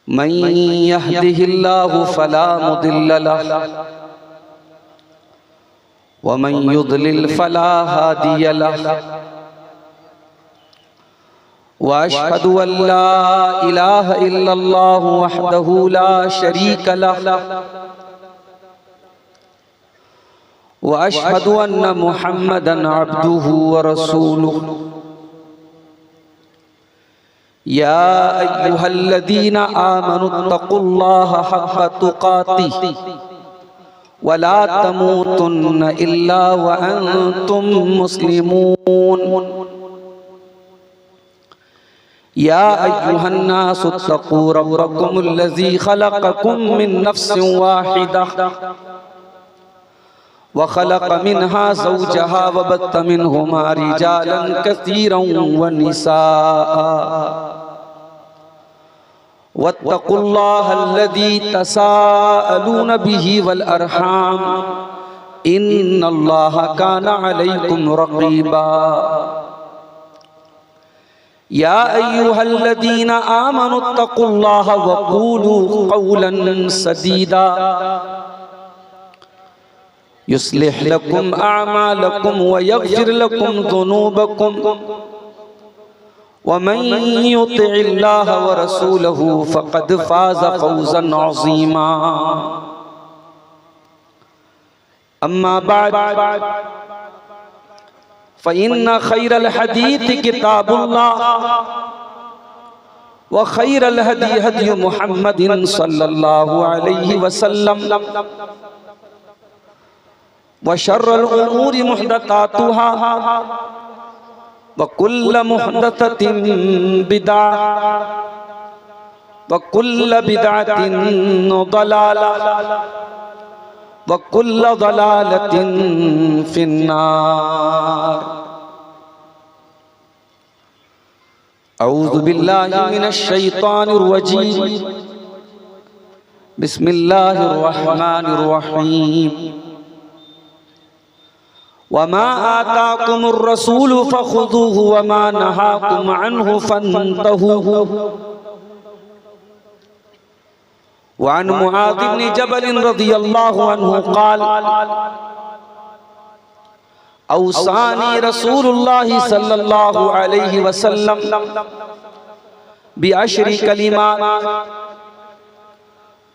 मन यहदिहिल्लाहु फला मुदिल्ल लहु व मन युद्लिल फला हादिय लहु व अशहदु अल्ला इलाहा इल्लल्लाहु वहदहु ला शरीका लहु व अशहदु अन्न मुहम्मदन अब्दुहु व रसूलुहु। या अय्युहल्लज़ीना आमनुत्तक़ुल्लाहा हक़्क़ तुक़ातिहि व ला तमूतुन्न इल्ला व अंतुम मुस्लिमून। या अय्युहन्नासु इत्तक़ू रब्बकुमुल्लज़ी ख़लक़कुम मिन नफ़्सिन वाहिदा व ख़लक़ मिन्हा ज़ौजहा व बत्त मिन्हुमा रिजालन कसीरन व निसाअ वत्तक़ुल्लाहल्लज़ी तसाअलून बिही वल अरहाम इन्नल्लाहा काना अलैकुम रक़ीबा। या अय्युहल्लज़ीना आमनुत्तक़ुल्लाहा व क़ूलू क़ौलन सदीदा युस्लिह लकुम अअमालकुम व यग़फिर लकुम ज़ुनूबकुम व मन युतिइल्लाह व रसूलहु फ़क़द फ़ाज़ फ़ौज़न अज़ीमा। अम्मा बअद फ़इन्न ख़ैरल हदीस किताबुल्लाह व ख़ैरल हदी हदी मुहम्मदिन सल्लल्लाहु अलैहि वसल्लम व शर्रल उमूरि मुहदसातुहा व कुल्ल मुहदसतिन बिदअह व कुल्ल बिदअतिन दलालह व कुल्ल दलालतिन फिन्नार। औज़ु बिल्लाहि मिनश शैतानिर रजीम। बिस्मिल्लाहिर रहमानिर रहीम। वमा आताकुमुर रसूलु फखुदूहु वमा नहाकुम अन्हु फंतहू। वअन मुआज़ इब्न जबल रज़ियल्लाहु अन्हु क़ाल औसानी रसूलुल्लाहि सल्लल्लाहु अलैहि वसल्लम बिअशरि कलिमात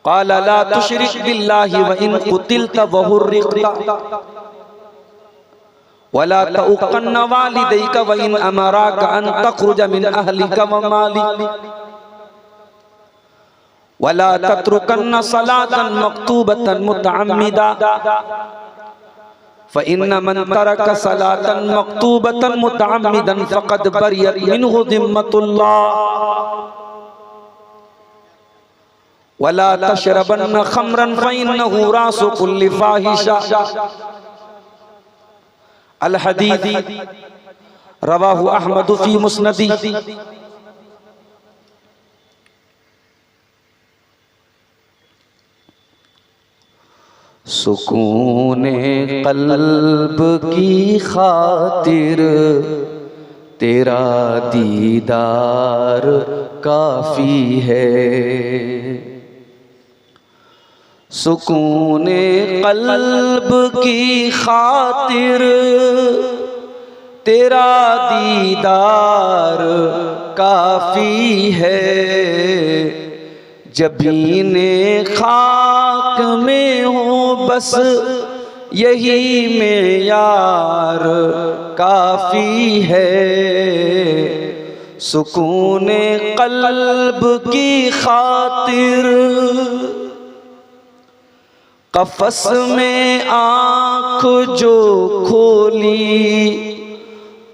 क़ाल ला तुशरिक बिल्लाहि व इन क़ुतिलत व हुर्रिक़त वला तउक़न्न वालिदैक व इन अमराक अन तख़रुज मिन अहलिक व मालिक वला तत्रुकन्न सलातन मक्तूबतन मुतअम्मिदा फ़इन्न मन तरक सलातन मक्तूबतन मुतअम्मिदन फ़क़द बरियत मिन्हु ज़िम्मतुल्लाह वला तशरबन्न ख़म्रन फ़इन्नहु रासु कुल्लि फ़ाहिशा। अल हदीस रवाहु अहमद फी मुस्नदी। सुकूने क़ल्ब की खातिर तेरा दीदार काफ़ी है। सुकूने क़ल्ब की खातिर तेरा दीदार काफ़ी है। जबीने खाक में हो बस यही मेयार काफ़ी है। सुकूने क़ल्ब की खातिर कफ़स में आँख जो खोली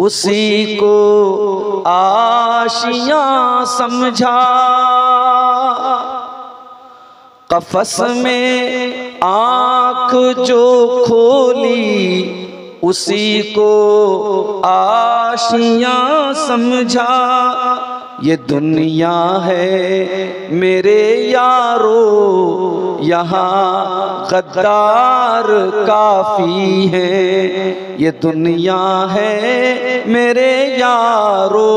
उसी को आशियाँ समझा। कफ़स में आँख जो खोली उसी को आशियाँ समझा। ये दुनिया है मेरे यारो, यहाँ गद्दार काफी है। ये दुनिया है मेरे यारो,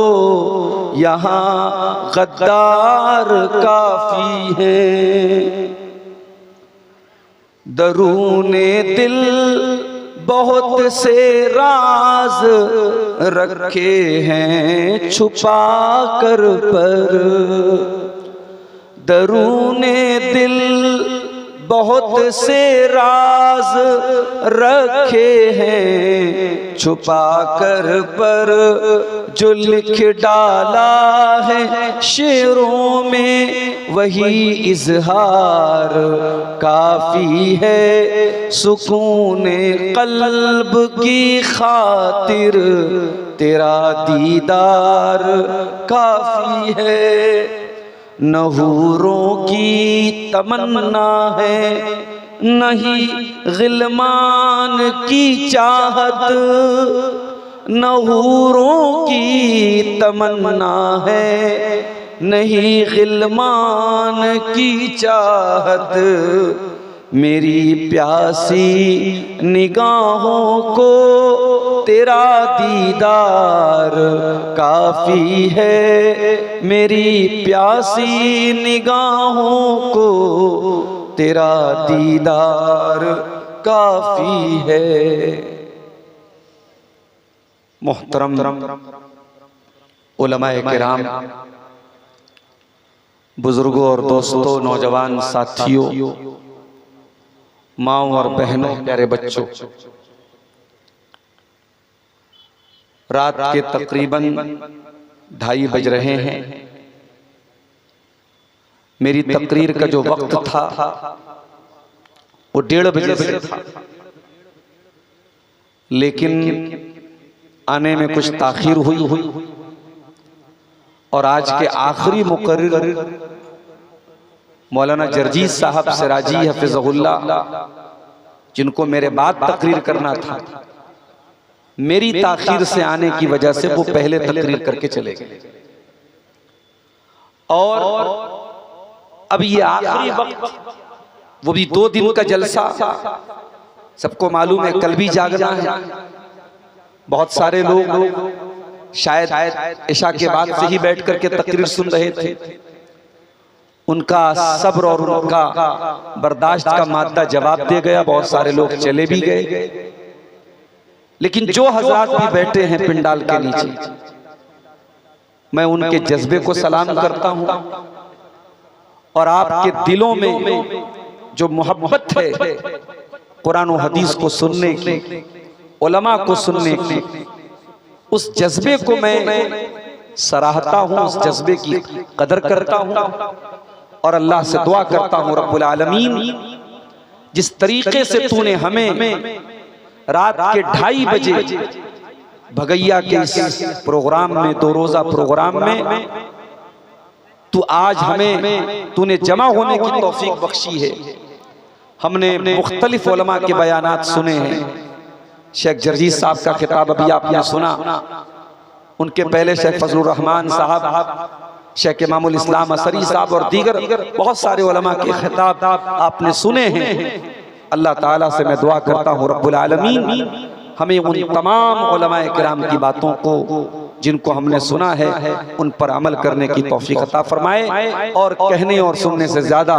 यहाँ गद्दार काफी है। दरूने दिल बहुत से राज रखे हैं छुपा कर पर। दरूने दिल बहुत से राज रखे हैं छुपा कर पर। जो लिख डाला है शेरों में वही इजहार काफी है। सुकूने कल्ब की खातिर तेरा दीदार काफी है। न हूरों की तमन्ना है नहीं गिलमान की चाहत। न हूरों की तमन्ना है नहीं गिलमान की चाहत। मेरी प्यासी निगाहों को तेरा दीदार काफी है। मेरी प्यासी निगाहों को तेरा दीदार काफी है। मोहतरम उलमाए किराम, बुजुर्गों और दोस्तों, नौजवान साथियों, माओ और बहनों, प्यारे बच्चों, रात के तकरीबन 2:30 बज रहे हैं। मेरी तकरीर का जो वक्त था वो 1:30 बजे से था, लेकिन आने में कुछ ताखीर हुई और आज के आखिरी मुकर्रिर मौलाना जर्जीस साहब सिराजी हफिज़हुल्लाह, जिनको मेरे बाद तकरीर करना था, मेरी ताखीर से आने की वजह से वो पहले तकरीर करके चले गए। और अब ये आखिरी वक्त, वो भी 2 दिन का जलसा, सबको मालूम है कल भी जागना है। बहुत सारे लोग शायद इशा के बाद से ही बैठ करके तकरीर सुन रहे थे। उनका सब्र और उनका बर्दाश्त का मादा जवाब दे गया। बहुत सारे लोग चले भी गए, लेकिन जो हजरात भी बैठे हैं पिंडाल के नीचे, मैं उनके जज्बे को सलाम करता हूं और आपके दिलों में जो मोहब्बत है कुरान और हदीस को सुनने की, उलमा को सुनने की, उस जज्बे को मैं सराहता हूं, उस जज्बे की कदर करता हूं और अल्लाह से दुआ करता हूं, रब्बुल आलमीन, जिस तरीके से तूने हमें रात के 2:30 बजे भगैया के इस प्रोग्राम में, 2 रोजा प्रोग्राम में, तू आज हमें तूने जमा होने की तौफीक बख्शी है। हमने मुख्तलिफ उलमा के बयानात सुने हैं। शेख जर्जीस साहब का खिताब अभी आपने सुना, उनके पहले शेख फजलुर रहमान साहब, शेख इमामुल इस्लाम असरी साहब और दीगर बहुत सारे उलमा के खिताब आपने सुने हैं। अल्लाह ताला से मैं दुआ करता हूँ रब्बुल आलमीन हमें उन तमाम उलमाए किराम की बातों को जिनको हमने सुना है उन पर अमल करने की तौफीक अता फरमाए और कहने और सुनने से ज्यादा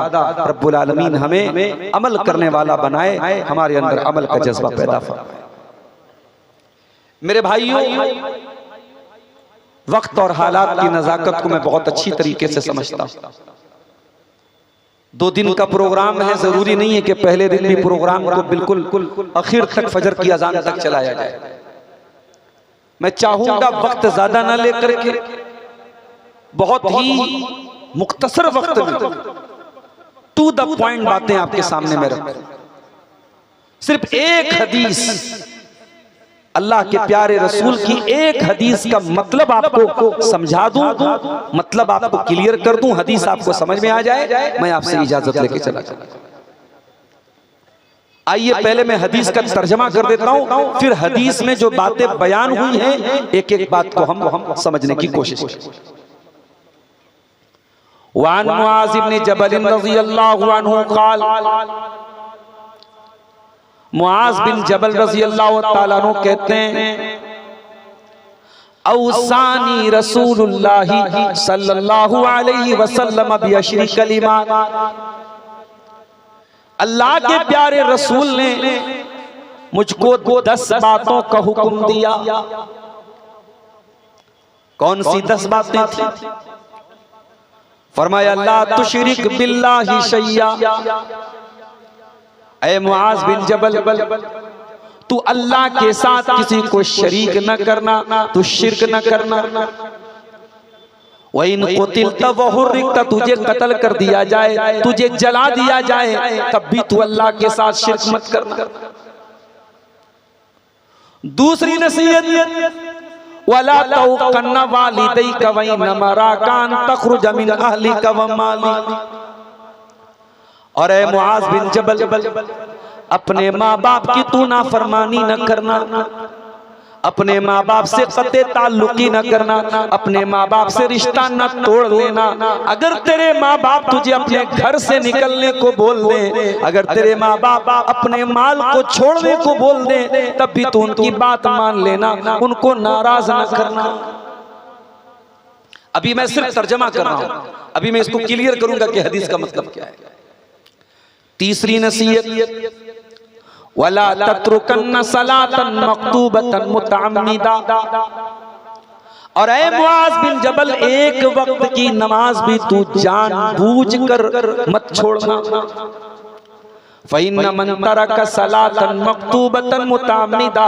रब्बुल आलमीन हमें अमल करने वाला बनाए, हमारे अंदर अमल का जज्बा पैदा फरमाए। मेरे भाइयों, वक्त और हालात की नजाकत को मैं बहुत अच्छी तरीके से समझता हूं। 2 दिन का प्रोग्राम है, जरूरी नहीं है कि पहले दिन भी प्रोग्राम को बिल्कुल आखिर तक, फजर की अजान तक चलाया जाए। मैं चाहूंगा वक्त ज्यादा ना लेकर के बहुत ही मुख्तसर वक्त में टू द पॉइंट बातें आपके सामने में रखूं। सिर्फ एक हदीस, अल्लाह के प्यारे रसूल की एक हदीस का मतलब आपको समझा दूं, मतलब आपको क्लियर कर दूं, हदीस आपको समझ में आ जाए, मैं आपसे इजाजत लेके चला जाऊं। आइए पहले मैं हदीस का तर्जमा कर देता हूं, फिर हदीस में जो बातें बयान हुई हैं एक एक बात को हम समझने की कोशिश करें। वान मुआज़ इब्न जबल रज़ियल्लाहु अन्हु क़ाल, मुआज़ बिन जबल रज़ियल्लाहु ताला अन्हु कहते हैं, औसानी रसूलुल्लाहि सल्लल्लाहु अलैहि वसल्लम बिअशरि कलिमात, अल्लाह के प्यारे रसूल ने मुझको 10 बातों का हुक्म दिया। कौन सी 10 बातें थी? फरमाया ला तुशरिक बिल्लाहि शैया, ऐ मुआज़ बिन जबल, तू अल्लाह के साथ किसी को शरीक न करना, तू शिर्क न करना। वइन कुतिलता व हुर्रिकता, तुझे कत्ल कर दिया जाए, तुझे जला दिया जाए, तब भी तू अल्लाह के साथ शिर्क मत करना। दूसरी नसीहत, वला तौकन्ना वालिदैका व इन्नमा राकान तखरुज मिन अहलिका व मालिक, और ऐ मुआज़ बिन जबल, अपने माँ बाप की तू नाफरमानी न करना, अपने माँ बाप से कते ताल्लुकी न करना, अपने माँ बाप से रिश्ता न तोड़ लेना। अगर तेरे माँ बाप तुझे अपने घर से निकलने को बोल दे, अगर तेरे माँ बाप अपने माल को छोड़ने को बोल दे, तब भी तू उनकी बात मान लेना, उनको नाराज न करना। अभी मैं सिर्फ तर्जमा कर रहा हूं, अभी मैं इसको क्लियर करूंगा कि हदीस का मतलब क्या है। तीसरी नसीहत, वला तत्रुकन्न सलातन मक्तूबतन मुतअम्मिदा, और ऐ मुआज़ बिन जबल, एक वक्त की नमाज भी तू जानबूझकर मत छोड़ना। फ़इन्न मन तरक सलातन मक्तूबतन मुतअम्मिदा,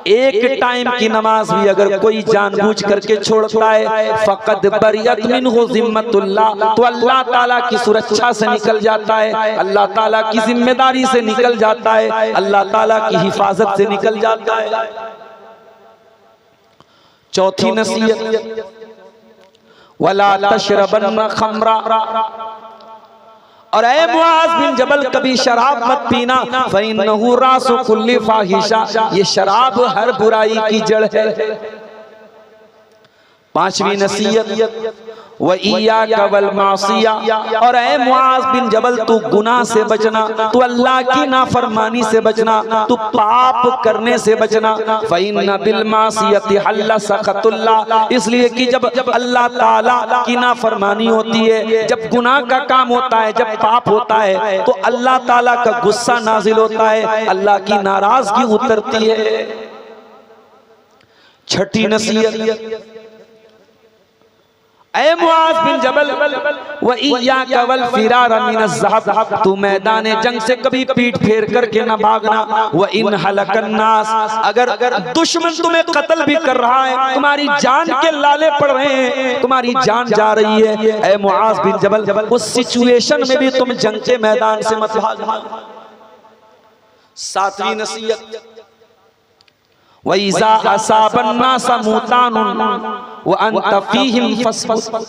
एक टाइम की नमाज भी अगर कोई जानबूझ करके छोड़ता है, फ़क़द बरियत मिन्हु ज़िम्मतुल्लाह, तो अल्लाह ताला की सुरक्षा से निकल जाता है, अल्लाह ताला की जिम्मेदारी से निकल जाता है, अल्लाह ताला की हिफाजत से निकल जाता है। चौथी नसीहत, वला तशरबन्न खम्रा, और ऐ मुआज़ बिन जबल, कभी शराब मत पीना, फ़इन्नहु रासु कुल्ली फ़ाहिशा, ये शराब हर बुराई की जड़ है। पांचवी नसीहत, व इय्याका वल मासिया, और ऐ मुआज़ बिन जबल, तू गुनाह से बचना, तू अल्लाह की नाफरमानी से बचना, तू पाप करने से बचना। फ़इन्न बिल मासियति हल्ला सख़तुल्लाह, इसलिए कि जब अल्लाह ताला की नाफरमानी होती है, जब गुनाह का काम होता है, जब पाप होता है, तो अल्लाह ताला का गुस्सा नाजिल होता है, अल्लाह की नाराजगी उतरती है। छठी नसीहत, ऐ मुआज़ बिन जबल, व इय्याका वल फ़िरार मिनज़ ज़हब, तू मैदान जंग से कभी पीठ फेर करके न भागना। व इन हलकन नास, अगर दुश्मन तुम्हें कत्ल भी कर रहा है, तुम्हारी जान के लाले पड़ रहे हैं, तुम्हारी जान जा रही है, ऐ मुआज़ बिन जबल, उस सिचुएशन में भी तुम जंग के मैदान से मत भागना। सातवीं नसीहत, वइज़ा असाबन नासा मुतानुन व अंत फ़ीहिम फस्बुर,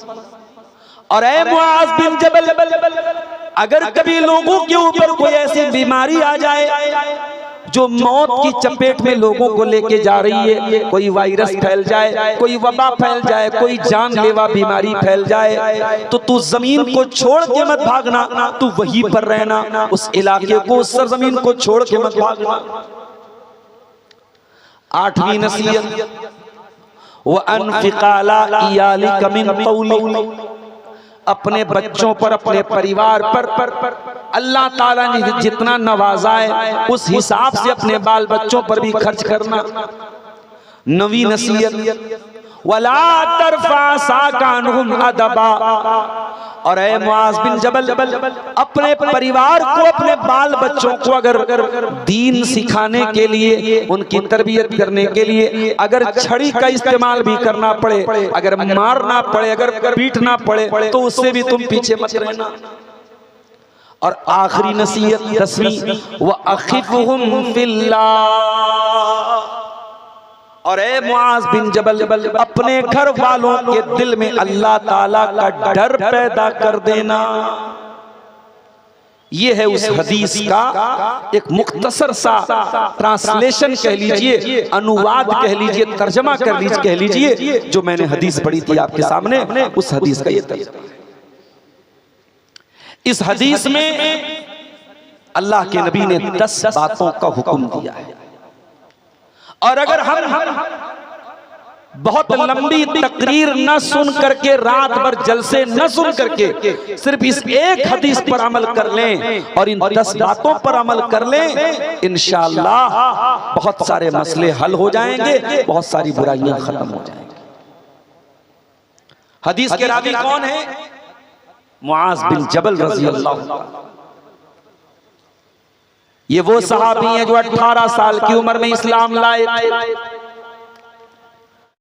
और ऐ मुआज़ बिन जबल, अगर कभी लोगों के ऊपर कोई ऐसी बीमारी आ जाए जो मौत की चपेट में लोगों को लेके जा रही है, कोई वायरस फैल जाए, कोई वबा फैल जाए, कोई जानलेवा बीमारी फैल जाए, तो तू जमीन को छोड़ के मत भागना, तू वहीं पर रहना, उस इलाके को, उस सरजमीन को छोड़ के मत भागना। आठवीं नसीहत, व अनफ़िक़ अला इयालिका मिन क़ौलिक, अपने बच्चों पर, अपने परिवार पर अल्लाह ताला ने जितना नवाजा है, उस हिसाब से अपने बाल बच्चों पर भी खर्च करना। नवीं नसीहत, वला तरफ़ा साकानुहुम अदबा, और ऐ मुआज़ बिन जबल, अपने परिवार को, अपने बाल बच्चों को अगर दीन सिखाने के लिए, उनकी तरबियत करने के लिए अगर छड़ी का इस्तेमाल भी करना पड़े, अगर मारना पड़े, अगर पीटना पड़े, तो उससे भी तुम पीछे मत रहना। और आखिरी नसीहत 10वीं, व अखिफ़हुम फिल्लाह, और ऐ मुआज़ बिन जबल, अपने घर वालों के दिल में अल्लाह ताला का डर पैदा कर देना। ये है उस हदीस का एक मुख्तसर सा ट्रांसलेशन कह लीजिए, अनुवाद कह लीजिए, तर्जमा कर लीजिए, कह लीजिए, जो मैंने हदीस पढ़ी थी आपके सामने, उस हदीस का ये तर्जमा। इस हदीस में अल्लाह के नबी ने 10 बातों का हुक्म दिया है। और अगर हम बहुत लंबी तकरीर न सुन करके, रात भर जलसे न सुन करके सिर्फ इस एक हदीस पर अमल कर लें और इन 10 बातों पर अमल कर लें, इंशाअल्लाह बहुत सारे मसले हल हो जाएंगे, बहुत सारी बुराइयां खत्म हो जाएंगी। हदीस के रावी कौन है? मुआज बिन जबल रज़ी अल्लाह अन्हु। ये वो सहाबी हैं जो 18 साल की उम्र में इस्लाम लाए थे।